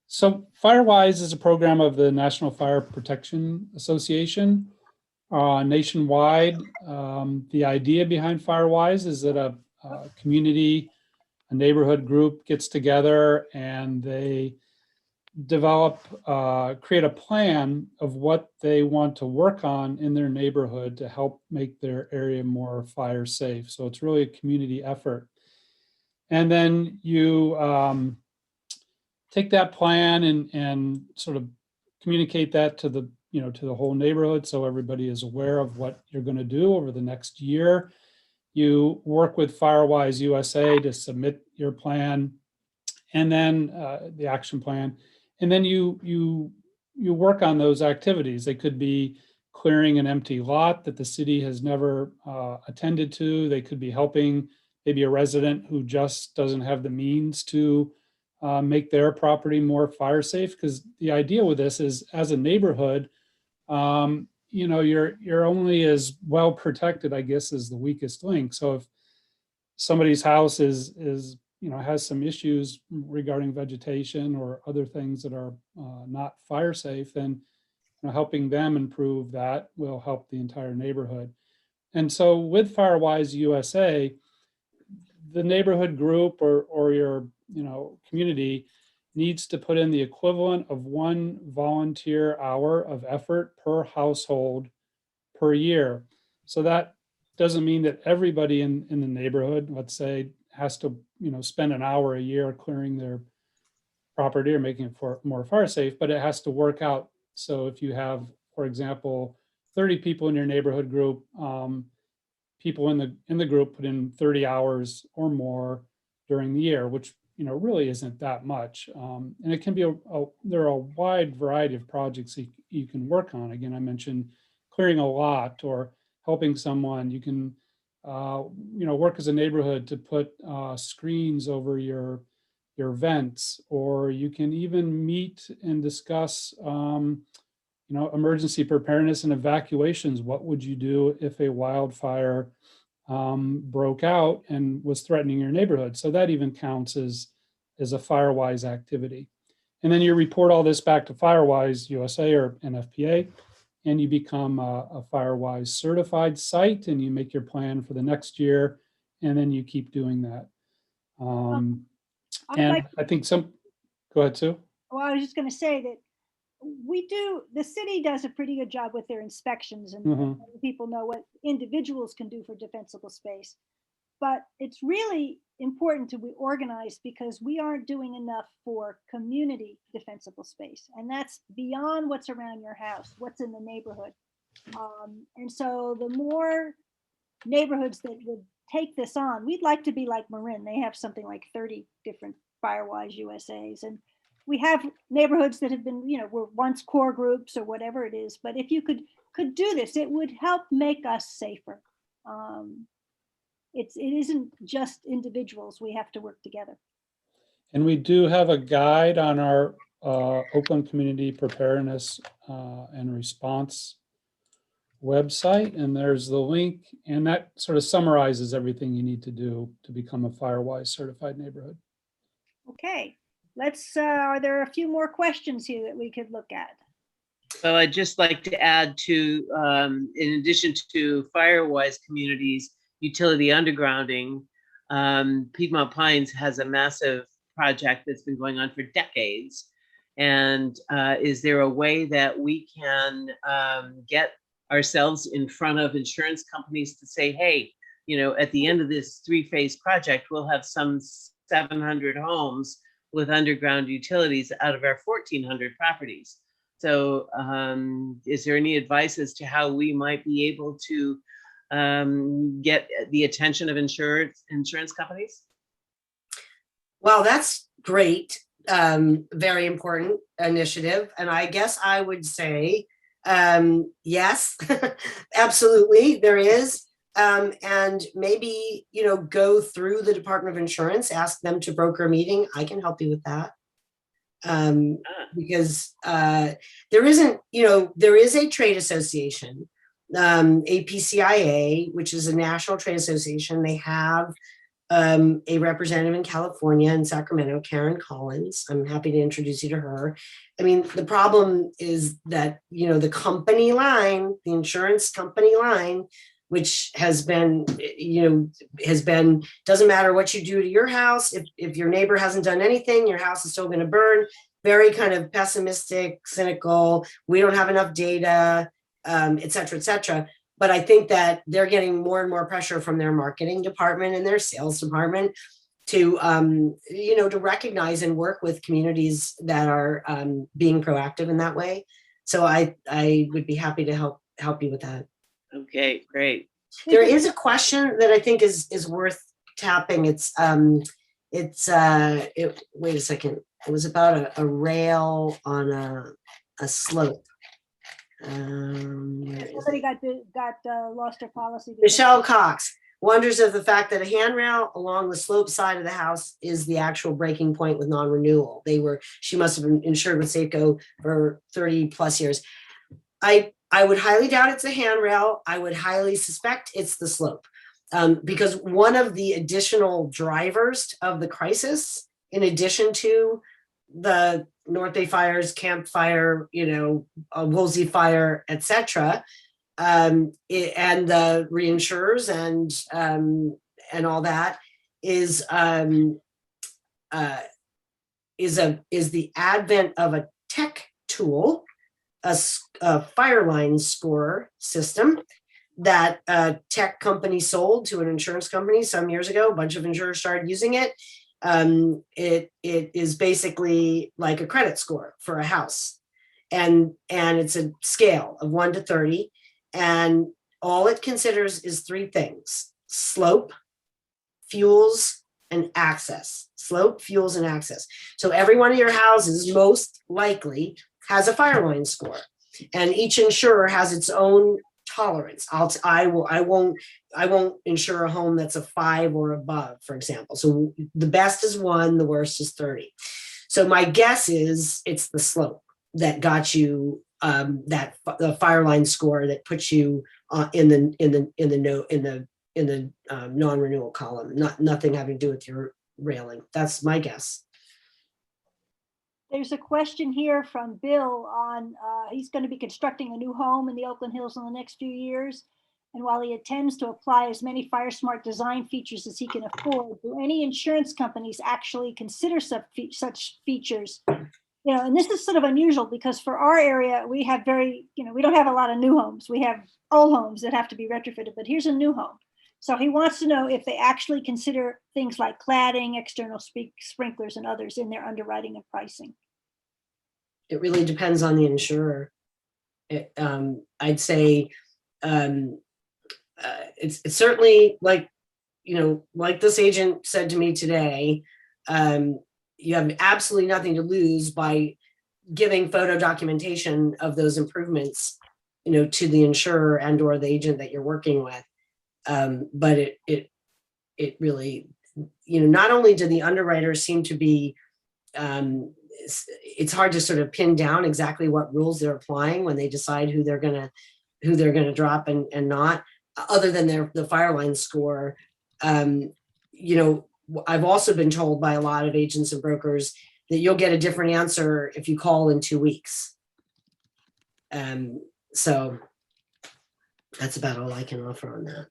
So Firewise is a program of the National Fire Protection Association. Nationwide, the idea behind Firewise is that a community, a neighborhood group gets together and they create a plan of what they want to work on in their neighborhood to help make their area more fire safe. So it's really a community effort. And then you take that plan and sort of communicate that to the whole neighborhood, so everybody is aware of what you're going to do over the next year. You work with Firewise USA to submit your plan, and then the action plan, and then you work on those activities. They could be clearing an empty lot that the city has never attended to. They could be helping maybe a resident who just doesn't have the means to make their property more fire safe. Because the idea with this is, as a neighborhood, you're only as well protected, I guess, as the weakest link. So if somebody's house is has some issues regarding vegetation or other things that are not fire safe, then helping them improve that will help the entire neighborhood. And so with Firewise USA, the neighborhood group or your community needs to put in the equivalent of 1 volunteer hour of effort per household per year. So that doesn't mean that everybody in the neighborhood, let's say, has to spend an hour a year clearing their property or making it more fire safe, but it has to work out. So if you have, for example, 30 people in your neighborhood group, people in the group put in 30 hours or more during the year, which really isn't that much. And it can be there are a wide variety of projects you can work on. Again, I mentioned clearing a lot or helping someone. You can work as a neighborhood to put screens over your vents, or you can even meet and discuss emergency preparedness and evacuations. What would you do if a wildfire broke out and was threatening your neighborhood? So that even counts as a Firewise activity. And then you report all this back to Firewise USA or NFPA, and you become a Firewise certified site, and you make your plan for the next year, and then you keep doing that. I think go ahead, Sue. Well, I was just going to say that the city does a pretty good job with their inspections and letting people know what individuals can do for defensible space. But it's really important to be organized, because we aren't doing enough for community defensible space. And that's beyond what's around your house, what's in the neighborhood. And so the more neighborhoods that would take this on, we'd like to be like Marin. They have something like 30 different Firewise USAs. And we have neighborhoods that have been, were once core groups or whatever it is. But if you could do this, it would help make us safer. It isn't just individuals. We have to work together. And we do have a guide on our Oakland Community Preparedness and Response website, and there's the link, and that sort of summarizes everything you need to do to become a Firewise certified neighborhood. Okay, are there a few more questions here that we could look at? Well, I'd just like to add to, in addition to Firewise communities, utility undergrounding, Piedmont Pines has a massive project that's been going on for decades. And is there a way that we can get ourselves in front of insurance companies to say, hey, at the end of this 3-phase project, we'll have some 700 homes with underground utilities out of our 1,400 properties. So is there any advice as to how we might be able to get the attention of insurance companies? Well, that's great. Very important initiative. And I guess I would say, yes, absolutely, there is. And maybe, go through the Department of Insurance, ask them to broker a meeting. I can help you with that. Because there is a trade association, APCIA, which is a national trade association. They have a representative in California, in Sacramento, Karen Collins. I'm happy to introduce you to her. I mean, the problem is that, the company line, the insurance company line, which has been, doesn't matter what you do to your house. If your neighbor hasn't done anything, your house is still going to burn. Very kind of pessimistic, cynical. We don't have enough data, et cetera, et cetera. But I think that they're getting more and more pressure from their marketing department and their sales department to, to recognize and work with communities that are being proactive in that way. So I would be happy to help you with that. Okay, great. There is a question that I think is worth tapping. Wait a second. It was about a rail on a slope. Where is Somebody it? lost their policy. Michelle Cox wonders if the fact that a handrail along the slope side of the house is the actual breaking point with non-renewal. She must have been insured with Safeco for 30 plus years. I would highly doubt it's a handrail. I would highly suspect it's the slope. Because one of the additional drivers of the crisis, in addition to the North Bay fires, Camp Fire, Woolsey Fire, etc., and the reinsurers and all that is the advent of a tech tool, a Fireline score system that a tech company sold to an insurance company some years ago. A bunch of insurers started using it. It is basically like a credit score for a house, and it's a scale of 1 to 30. And all it considers is 3 things: slope, fuels, and access. Slope, fuels, and access. So every one of your houses most likely has a Fireline score, and each insurer has its own tolerance. I won't insure a home that's a 5 or above, for example. So the best is 1, the worst is 30. So my guess is it's the slope that got you the Fireline score that puts you in the non-renewal column. Nothing having to do with your railing. That's my guess. There's a question here from Bill on, he's going to be constructing a new home in the Oakland Hills in the next few years. And while he intends to apply as many fire smart design features as he can afford, do any insurance companies actually consider such features? And this is sort of unusual because for our area, we have we don't have a lot of new homes. We have old homes that have to be retrofitted, but here's a new home. So he wants to know if they actually consider things like cladding, external sprinklers, and others in their underwriting and pricing. It really depends on the insurer. I'd say it's certainly like this agent said to me today, you have absolutely nothing to lose by giving photo documentation of those improvements, to the insurer and or the agent that you're working with. But it really, not only do the underwriters seem to be, it's hard to sort of pin down exactly what rules they're applying when they decide who they're gonna drop and not, other than the Fireline score. I've also been told by a lot of agents and brokers that you'll get a different answer if you call in 2 weeks. So that's about all I can offer on that.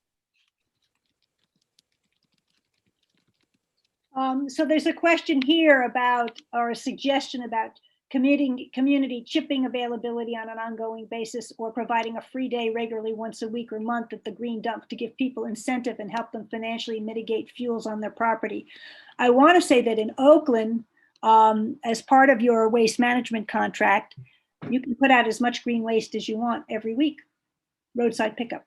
So there's a question here about, or a suggestion about community chipping availability on an ongoing basis, or providing a free day regularly once a week or month at the green dump to give people incentive and help them financially mitigate fuels on their property. I want to say that in Oakland, as part of your waste management contract, you can put out as much green waste as you want every week, roadside pickup.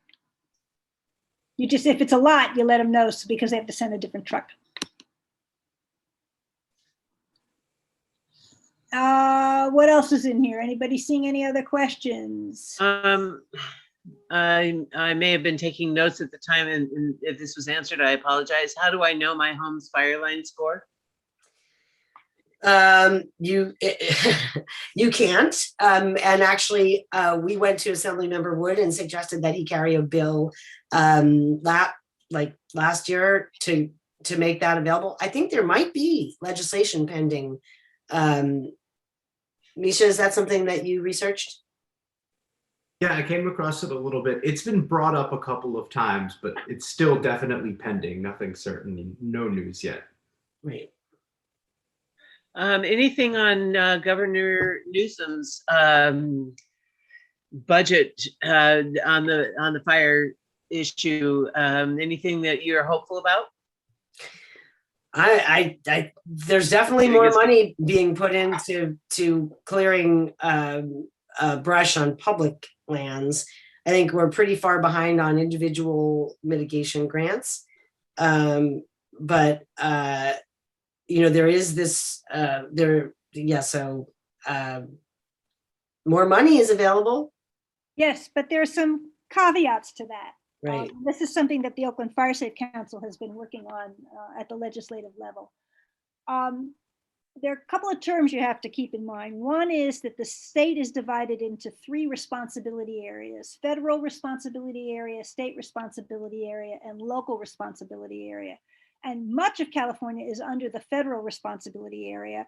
You just, if it's a lot, you let them know, because they have to send a different truck. What else is in here? Anybody seeing any other questions? I may have been taking notes at the time, and if this was answered, I apologize. How do I know my home's Fireline score? You can't. And actually, we went to Assemblymember Wood and suggested that he carry a bill last year to make that available. I think there might be legislation pending. Misha, is that something that you researched? Yeah, I came across it a little bit. It's been brought up a couple of times, but it's still definitely pending. Nothing certain, no news yet. Right. Anything on Governor Newsom's budget on the fire issue? Anything that you're hopeful about? There's definitely more money being put into clearing brush on public lands. I think we're pretty far behind on individual mitigation grants, but there is this more money is available. Yes, but there are some caveats to that. Right. This is something that the Oakland Firesafe Council has been working on at the legislative level. There are a couple of terms you have to keep in mind. One is that the state is divided into 3 responsibility areas: federal responsibility area, state responsibility area, and local responsibility area. And much of California is under the federal responsibility area.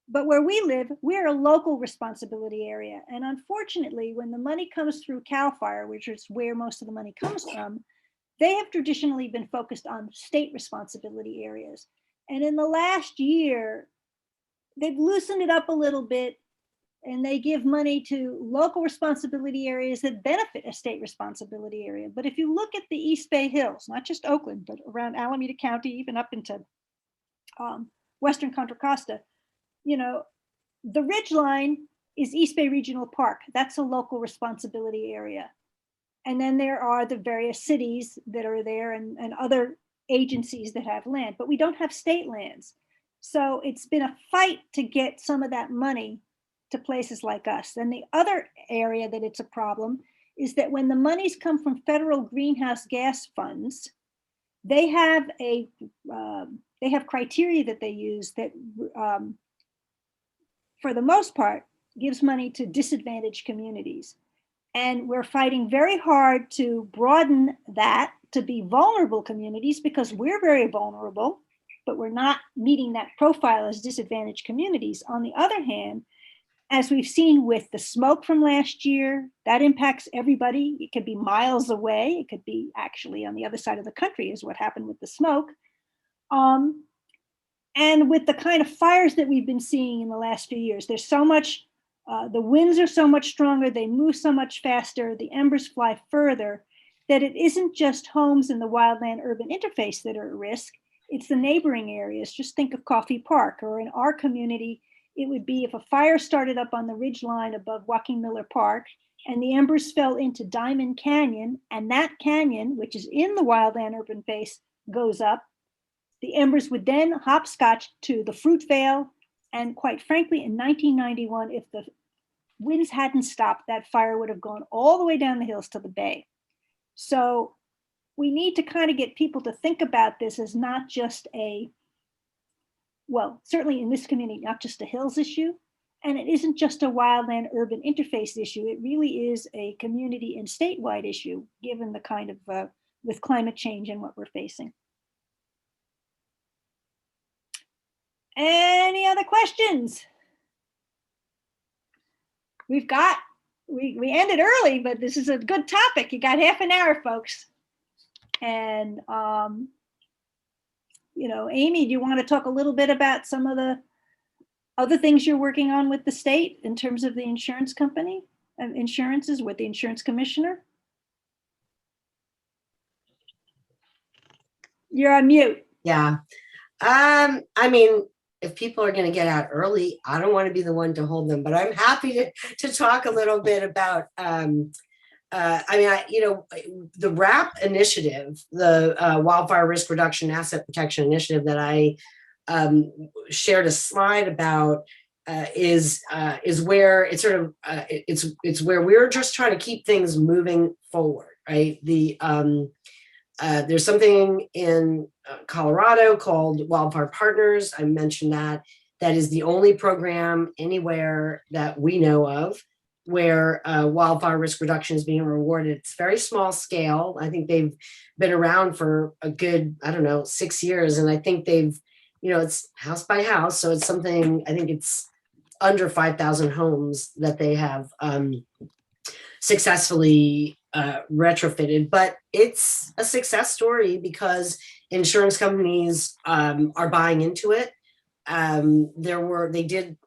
But where we live, we're a local responsibility area. And unfortunately, when the money comes through CAL FIRE, which is where most of the money comes from, they have traditionally been focused on state responsibility areas. And in the last year, they've loosened it up a little bit, and they give money to local responsibility areas that benefit a state responsibility area. But if you look at the East Bay Hills, not just Oakland, but around Alameda County, even up into Western Contra Costa, you know, the ridgeline is East Bay Regional Park. That's a local responsibility area. And then there are the various cities that are there and other agencies that have land, but we don't have state lands. So it's been a fight to get some of that money to places like us. And the other area that it's a problem is that when the monies come from federal greenhouse gas funds, they have criteria that they use that for the most part, gives money to disadvantaged communities. And we're fighting very hard to broaden that to be vulnerable communities, because we're very vulnerable, but we're not meeting that profile as disadvantaged communities. On the other hand, as we've seen with the smoke from last year, that impacts everybody. It could be miles away. It could be actually on the other side of the country, is what happened with the smoke. And with the kind of fires that we've been seeing in the last few years, there's so much, the winds are so much stronger, they move so much faster, the embers fly further, that it isn't just homes in the wildland urban interface that are at risk, it's the neighboring areas. Just think of Coffey Park, or in our community, it would be if a fire started up on the ridge line above Joaquin Miller Park and the embers fell into Diamond Canyon, and that canyon, which is in the wildland urban face, goes up, the embers would then hopscotch to the Fruitvale. And quite frankly, in 1991, if the winds hadn't stopped, that fire would have gone all the way down the hills to the bay. So we need to kind of get people to think about this as not just well, certainly in this community, not just a hills issue. And it isn't just a wildland urban interface issue. It really is a community and statewide issue, given the kind of, with climate change and what we're facing. Any other questions? We ended early, but this is a good topic. You got half an hour, folks. And, you know, Amy, do you want to talk a little bit about some of the other things you're working on with the state in terms of the insurance company, insurances with the insurance commissioner? You're on mute. Yeah. I mean, if people are going to get out early, I don't want to be the one to hold them, but I'm happy to talk a little bit about, the WRAP initiative, the Wildfire Risk Reduction Asset Protection Initiative that I shared a slide about is where it's sort of, it's where we're just trying to keep things moving forward, right? There's something in Colorado called Wildfire Partners. I mentioned that. That is the only program anywhere that we know of where wildfire risk reduction is being rewarded. It's very small scale. I think they've been around for a good, 6 years. And I think they've, it's house by house. So it's something, I think it's under 5,000 homes that they have successfully retrofitted, but it's a success story because insurance companies are buying into it. I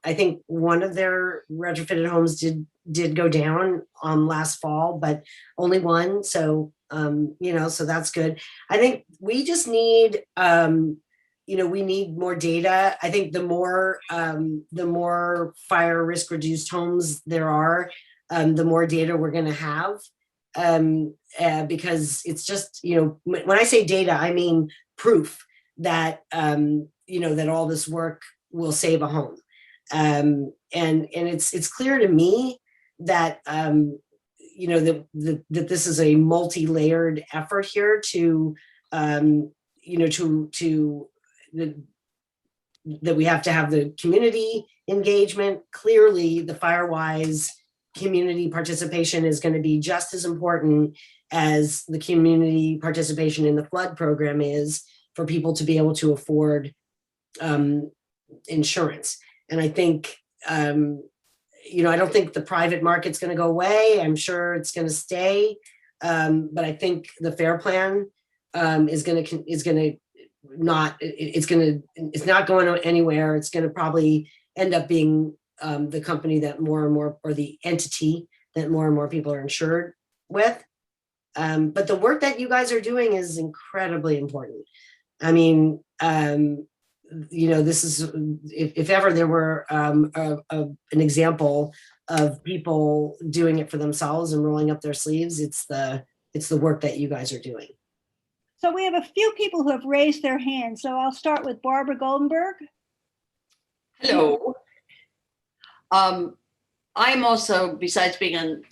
think one of their retrofitted homes did go down last fall, but only one. So, so that's good. I think we just need, we need more data. I think the more fire risk reduced homes there are, the more data we're going to have. Because it's just, when I say data, I mean proof that, that all this work will save a home. And it's clear to me that you know, that this is a multi-layered effort here to you know, that we have to have the community engagement. Clearly, the firewise community participation is going to be just as important as the community participation in the flood program is for people to be able to afford insurance. And I think, you know, I don't think the private market's going to go away. I'm sure it's going to stay. But I think the FAIR plan it's not going anywhere. It's going to probably end up being the company that more and more, or the entity that more and more people are insured with. But the work that you guys are doing is incredibly important. I mean, you know, this is, if ever there were an example of people doing it for themselves and rolling up their sleeves, it's the work that you guys are doing. So we have a few people who have raised their hands. So I'll start with Barbara Goldenberg. Hello. I'm also, besides being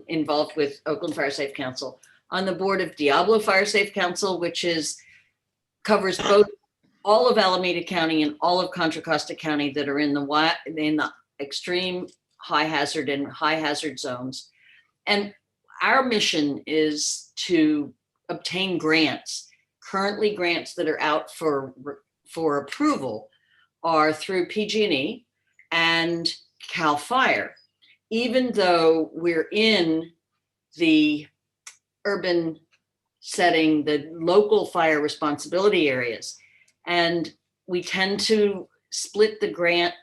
involved with Oakland Firesafe Council, on the board of Diablo Firesafe Council, which covers both all of Alameda County and all of Contra Costa County that are in the extreme high hazard and high hazard zones. And our mission is to obtain grants. Currently, grants that are out for approval are through PG&E and CAL FIRE. Even though we're in the urban setting, the local fire responsibility areas, and we tend to split the grant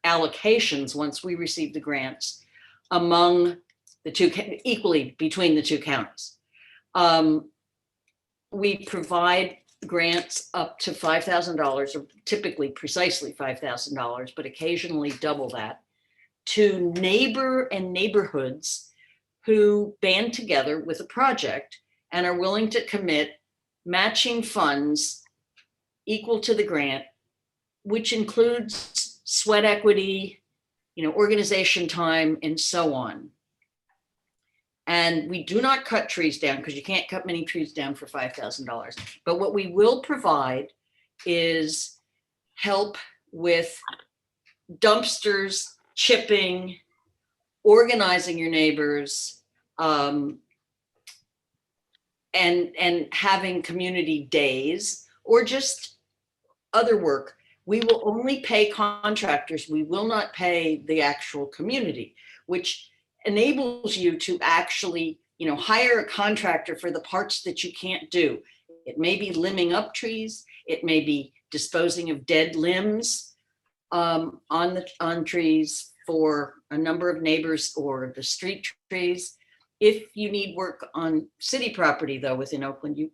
allocations once we receive the grants among the two, equally between the two counties. We provide grants up to $5,000, or typically precisely $5,000, but occasionally double that, to neighborhoods who band together with a project and are willing to commit matching funds equal to the grant, which includes sweat equity, you know, organization time, and so on. And we do not cut trees down, because you can't cut many trees down for $5,000. But what we will provide is help with dumpsters, chipping, organizing your neighbors, and having community days, or just other work. We will only pay contractors. We will not pay the actual community, which enables you to actually, you know, hire a contractor for the parts that you can't do. It may be limbing up trees. It may be disposing of dead limbs on trees for a number of neighbors, or the street trees. If you need work on city property, though, within Oakland,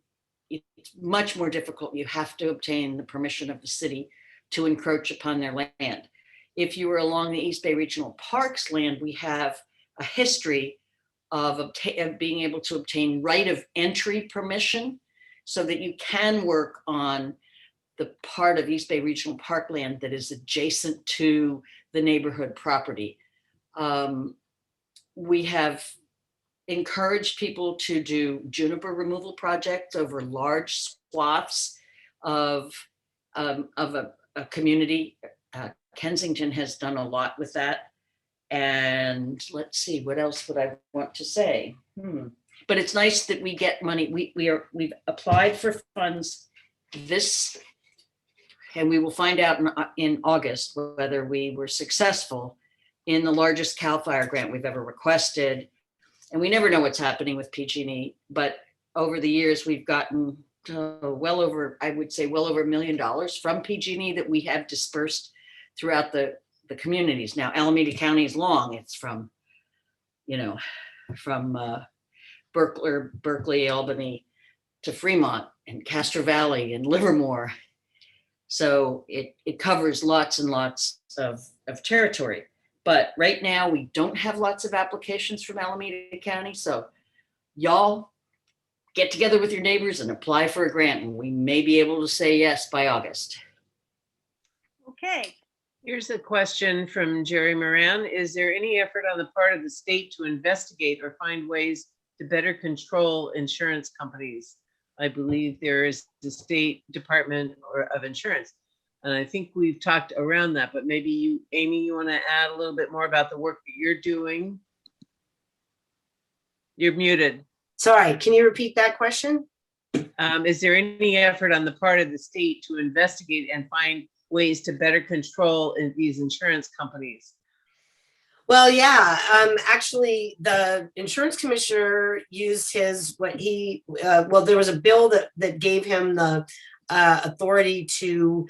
it's much more difficult. You have to obtain the permission of the city to encroach upon their land. If you were along the East Bay Regional Parks land, we have a history of being able to obtain right of entry permission so that you can work on the part of East Bay Regional Park land that is adjacent to the neighborhood property. We have encouraged people to do juniper removal projects over large swaths of a community. Kensington has done a lot with that. And let's see, what else would I want to say? But it's nice that we get money. We've applied for funds this, and we will find out in August whether we were successful in the largest CAL FIRE grant we've ever requested. And we never know what's happening with PG&E, but over the years we've gotten well over $1 million from PG&E that we have dispersed throughout the communities. Now, Alameda County is long. It's from, you know, from Berkeley, Albany to Fremont and Castro Valley and Livermore. So it covers lots and lots of territory. But right now we don't have lots of applications from Alameda County. So y'all get together with your neighbors and apply for a grant, and we may be able to say yes by August. Okay. Here's a question from Jerry Moran. Is there any effort on the part of the state to investigate or find ways to better control insurance companies? I believe there is the State Department of Insurance. And I think we've talked around that, but maybe you, Amy, you want to add a little bit more about the work that you're doing? You're muted. Sorry, can you repeat that question? Is there any effort on the part of the state to investigate and find ways to better control these insurance companies? Well, yeah, actually, the insurance commissioner used well, there was a bill that gave him the authority to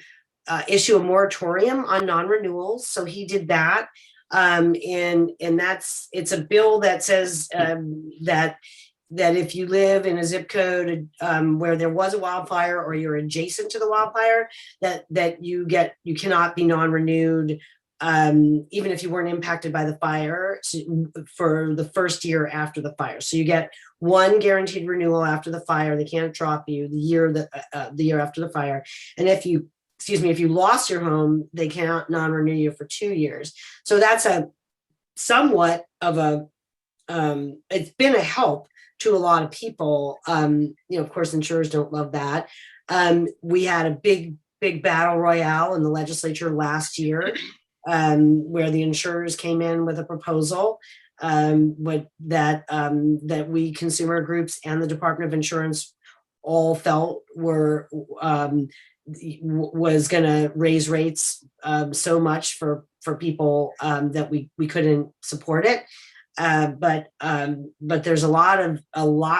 issue a moratorium on non-renewals. So he did that. And it's a bill that says that if you live in a zip code where there was a wildfire or you're adjacent to the wildfire, that you cannot be non-renewed, even if you weren't impacted by the fire, for the first year after the fire. So you get one guaranteed renewal after the fire. They can't drop you the year after the fire. And if you lost your home, they can't non-renew you for 2 years. So that's a somewhat of a, it's been a help to a lot of people. Of course, insurers don't love that. We had a big battle royale in the legislature last year, where the insurers came in with a proposal that we consumer groups and the Department of Insurance all felt was going to raise rates so much for people that we couldn't support it. But there's a lot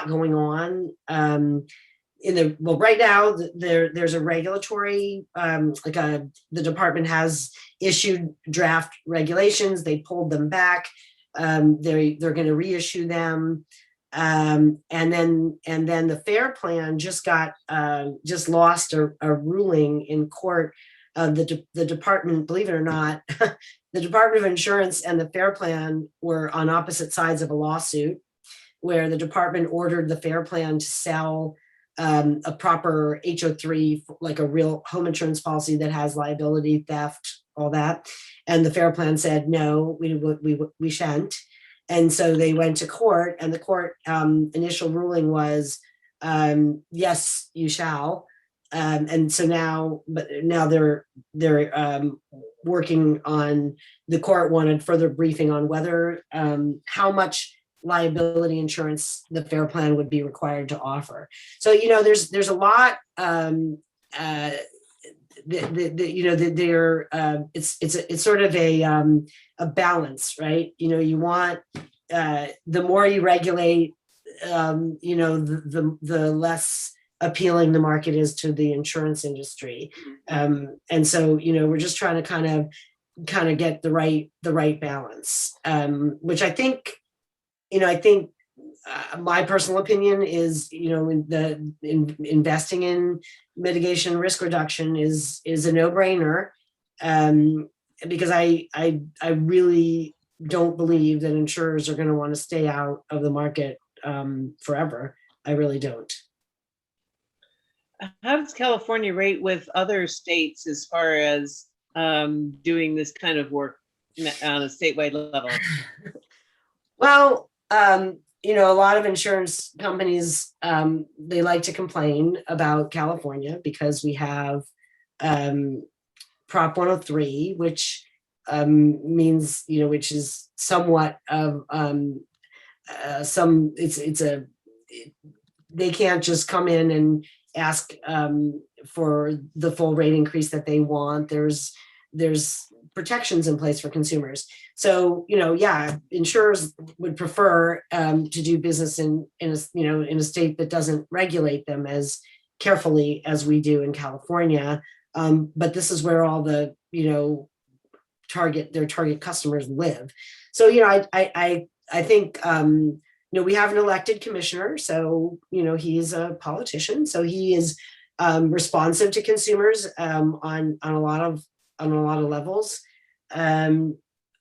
going on right now. There's a regulatory the department has issued draft regulations. They pulled them back. They're going to reissue them. And then the FAIR plan just lost a ruling in court. The department, believe it or not, the Department of Insurance and the FAIR plan were on opposite sides of a lawsuit, where the department ordered the FAIR plan to sell a proper HO3, like a real home insurance policy that has liability, theft, all that. And the FAIR plan said, no, we shan't. And so they went to court, and the court initial ruling was, yes, you shall. And so now they're working on, the court wanted further briefing on whether how much liability insurance the FAIR plan would be required to offer. So there's a lot. It's sort of a balance, right? You want the more you regulate, the less appealing the market is to the insurance industry. And so we're just trying to kind of get the right balance, which I think my personal opinion is, investing in mitigation risk reduction is a no-brainer, because I really don't believe that insurers are going to want to stay out of the market forever. I really don't. How does California rate with other states as far as doing this kind of work on a statewide level? Well, a lot of insurance companies, they like to complain about California because we have Prop 103, which means, which is somewhat of they can't just come in and ask for the full rate increase that they want. There's protections in place for consumers. So, insurers would prefer to do business in a state that doesn't regulate them as carefully as we do in California. But this is where all the, their target customers live. So, I think, we have an elected commissioner, so, he's a politician. So he is responsive to consumers on a lot of levels.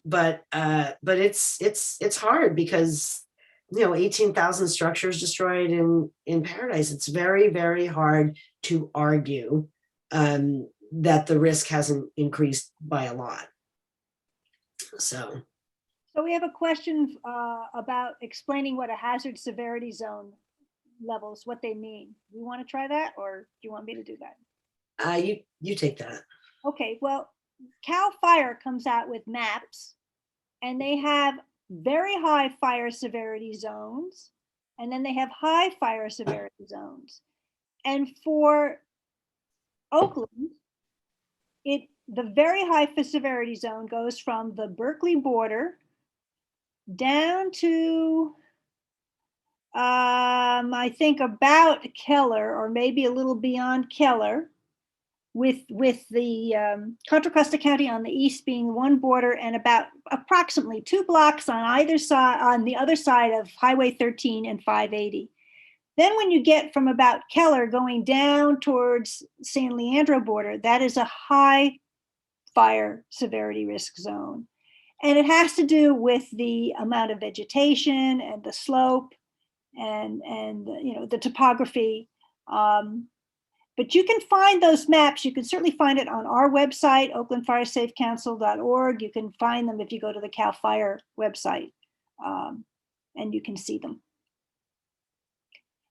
But it's hard because, 18,000 structures destroyed in Paradise. It's very, very hard to argue that the risk hasn't increased by a lot. So, So we have a question about explaining what a hazard severity zone levels, what they mean. You want to try that, or do you want me to do that? you take that. Okay, well, CAL FIRE comes out with maps, and they have very high fire severity zones, and then they have high fire severity zones. And for Oakland, the very high severity zone goes from the Berkeley border down to I think about Keller, or maybe a little beyond Keller, with the Contra Costa County on the east being one border, and about approximately 2 blocks on either side, on the other side of Highway 13 and 580. Then when you get from about Keller going down towards San Leandro border, that is a high fire severity risk zone. And it has to do with the amount of vegetation and the slope and the topography. But you can find those maps. You can certainly find it on our website, oaklandfiresafecouncil.org. You can find them if you go to the CAL FIRE website, and you can see them.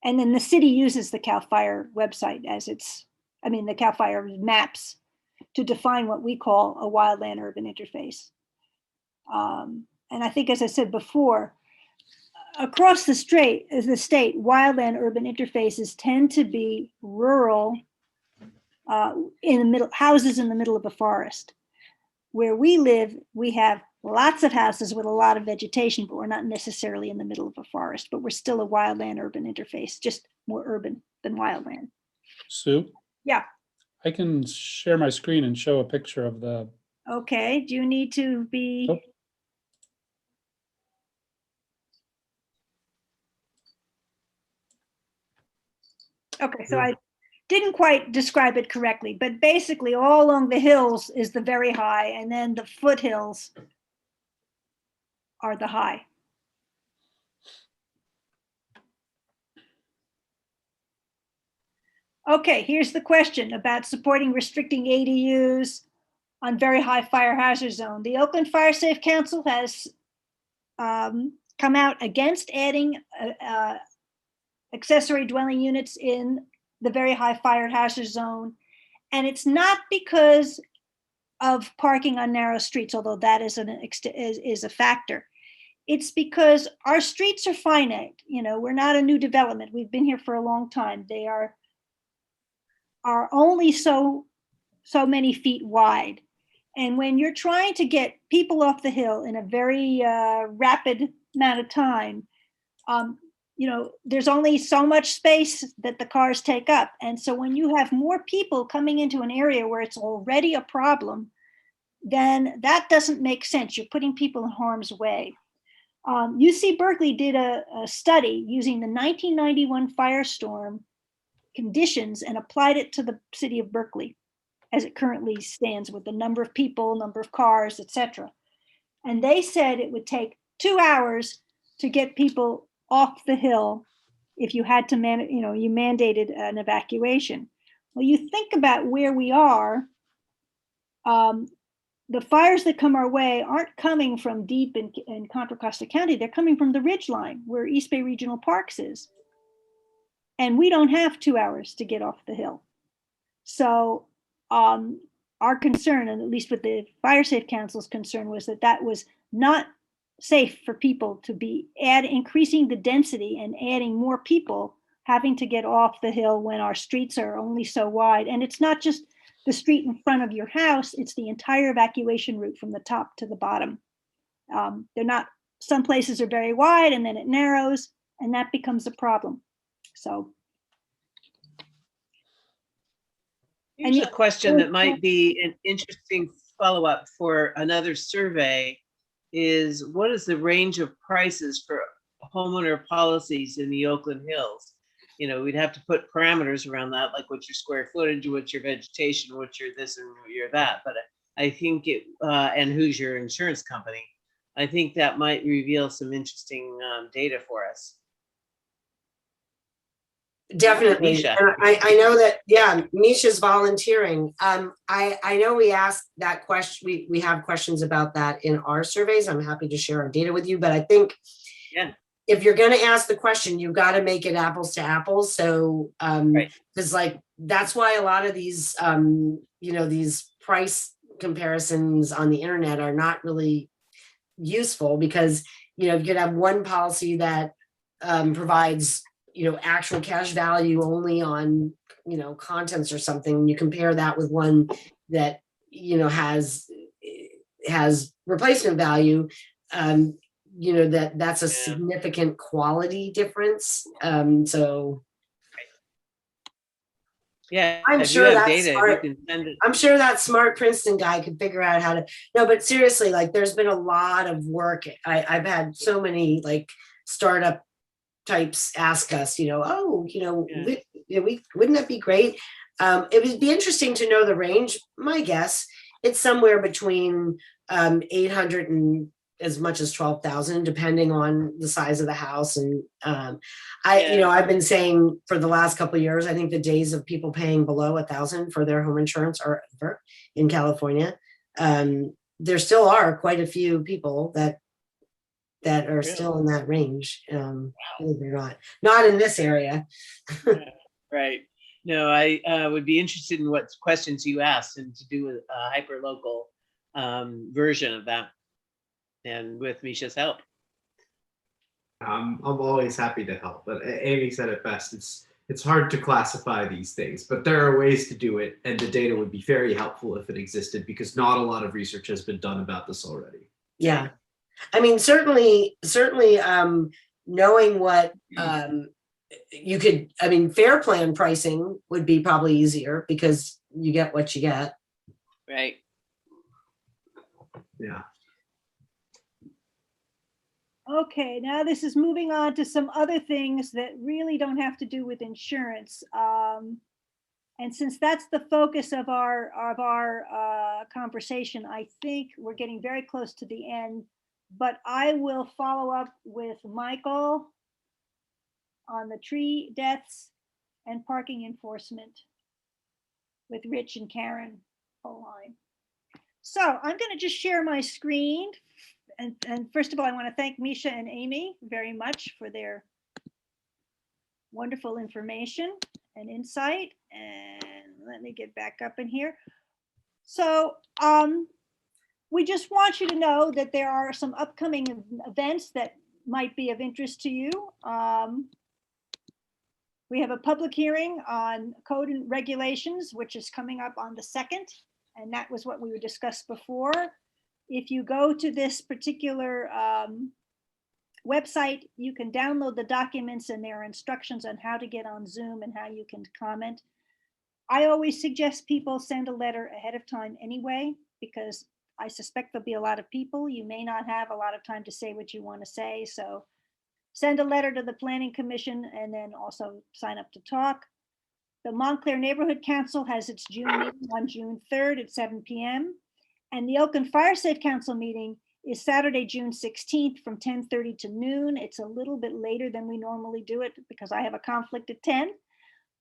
And then the city uses the CAL FIRE website as the CAL FIRE maps to define what we call a wildland urban interface. And I think, as I said before, across the state, wildland urban interfaces tend to be rural, in the middle, houses in the middle of a forest. Where we live, we have lots of houses with a lot of vegetation, but we're not necessarily in the middle of a forest, but we're still a wildland urban interface, just more urban than wildland. Sue? Yeah. I can share my screen and show a picture of the. Okay, do you need to be? Nope. Okay, so I didn't quite describe it correctly, but basically all along the hills is the very high, and then the foothills are the high. Okay, here's the question about supporting restricting ADUs on very high fire hazard zone. The Oakland Firesafe Council has come out against adding accessory dwelling units in the very high fire hazard zone. And it's not because of parking on narrow streets, although that is a factor. It's because our streets are finite. We're not a new development. We've been here for a long time. They are only so many feet wide. And when you're trying to get people off the hill in a very rapid amount of time, there's only so much space that the cars take up. And so when you have more people coming into an area where it's already a problem, then that doesn't make sense. You're putting people in harm's way. UC Berkeley did a study using the 1991 firestorm conditions and applied it to the city of Berkeley as it currently stands, with the number of people, number of cars, etc. And they said it would take 2 hours to get people off the hill if you had to you mandated an evacuation. Well, you think about where we are. The fires that come our way aren't coming from deep in Contra Costa County. They're coming from the ridgeline where East Bay Regional Parks is. And we don't have 2 hours to get off the hill. So our concern, and at least with the Firesafe Council's concern, was that was not safe for people to be increasing the density and adding more people having to get off the hill when our streets are only so wide. And it's not just the street in front of your house, it's the entire evacuation route from the top to the bottom. They're not, some places are very wide and then it narrows, and that becomes a problem. So. Here's a question that might be an interesting follow-up for another survey is, what is the range of prices for homeowner policies in the Oakland Hills? We'd have to put parameters around that, like what's your square footage, what's your vegetation, what's your this and your that. But I think and who's your insurance company? I think that might reveal some interesting data for us. Definitely. Misha. And I know that, yeah, Misha's volunteering. I know we asked that question, we have questions about that in our surveys. I'm happy to share our data with you, but I think Yeah. if you're going to ask the question, you've got to make it apples to apples. So, Right. because like, that's why a lot of these, these price comparisons on the internet are not really useful, because, you could have one policy that provides, actual cash value only on, contents or something. You compare that with one that, has replacement value. That's a significant quality difference. So Yeah, I'm if sure you have that's data, smart. you can send it. I'm sure that smart Princeton guy could figure out how to, no, but seriously, like there's been a lot of work. I've had so many like startup types ask us, we wouldn't that be great? It would be interesting to know the range. My guess, it's somewhere between 800 and as much as 12,000, depending on the size of the house. And I've been saying for the last couple of years, I think the days of people paying below 1,000 for their home insurance are over in California. There still are quite a few people that are still in that range. Believe it or not in this area. Right. No, I would be interested in what questions you asked and to do a hyper local version of that, and with Misha's help. I'm always happy to help, but Amy said it best. It's hard to classify these things, but there are ways to do it, and the data would be very helpful if it existed, because not a lot of research has been done about this already. Yeah. I mean, certainly, knowing what you could, fair plan pricing would be probably easier, because you get what you get. Right. Yeah. Okay, now this is moving on to some other things that really don't have to do with insurance. And since that's the focus of our conversation, I think we're getting very close to the end, but I will follow up with Michael on the tree deaths and parking enforcement with Rich and Karen Policyholders. So I'm going to just share my screen. And first of all, I want to thank Misha and Amy very much for their wonderful information and insight. And let me get back up in here. So we just want you to know that there are some upcoming events that might be of interest to you. We have a public hearing on code and regulations, which is coming up on the 2nd. And that was what we discussed before. If you go to this particular website, you can download the documents, and there are instructions on how to get on Zoom and how you can comment. I always suggest people send a letter ahead of time anyway, because I suspect there'll be a lot of people. You may not have a lot of time to say what you want to say. So send a letter to the Planning Commission, and then also sign up to talk. The Montclair Neighborhood Council has its June meeting on June 3rd at 7 p.m. And the Oakland Firesafe Council meeting is Saturday, June 16th from 10:30 to noon. It's a little bit later than we normally do it because I have a conflict at 10.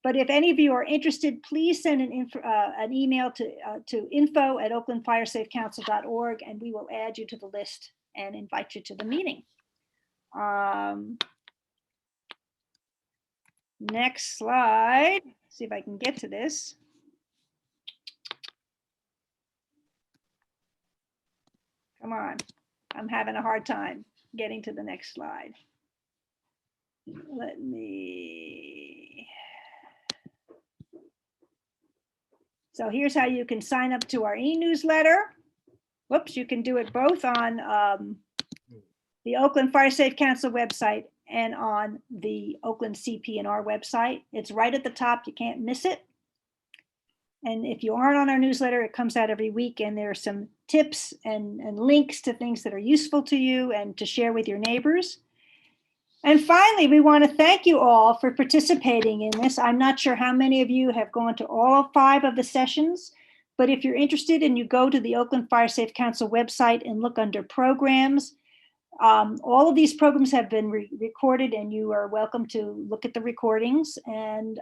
But if any of you are interested, please send an email to info@oaklandfiresafecouncil.org, and we will add you to the list and invite you to the meeting. Next slide. See if I can get to this. Come on, I'm having a hard time getting to the next slide. Let me. So here's how you can sign up to our e-newsletter. Whoops, you can do it both on the Oakland Firesafe Council website and on the Oakland CP&R website. It's right at the top, you can't miss it. And if you aren't on our newsletter, it comes out every week, and there are some tips and links to things that are useful to you and to share with your neighbors. And finally, we want to thank you all for participating in this. I'm not sure how many of you have gone to all 5 of the sessions, but if you're interested and you go to the Oakland Firesafe Council website and look under programs, All of these programs have been recorded, and you are welcome to look at the recordings. And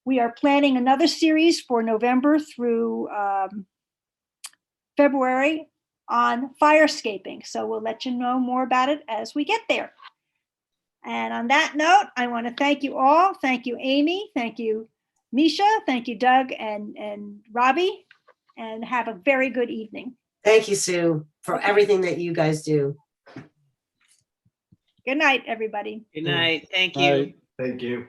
we are planning another series for November through February on firescaping. So we'll let you know more about it as we get there. And on that note, I want to thank you all. Thank you, Amy. Thank you, Misha. Thank you, Doug and Robbie. And have a very good evening. Thank you, Sue, for everything that you guys do. Good night, everybody. Good night. Thank All you. right. Thank you.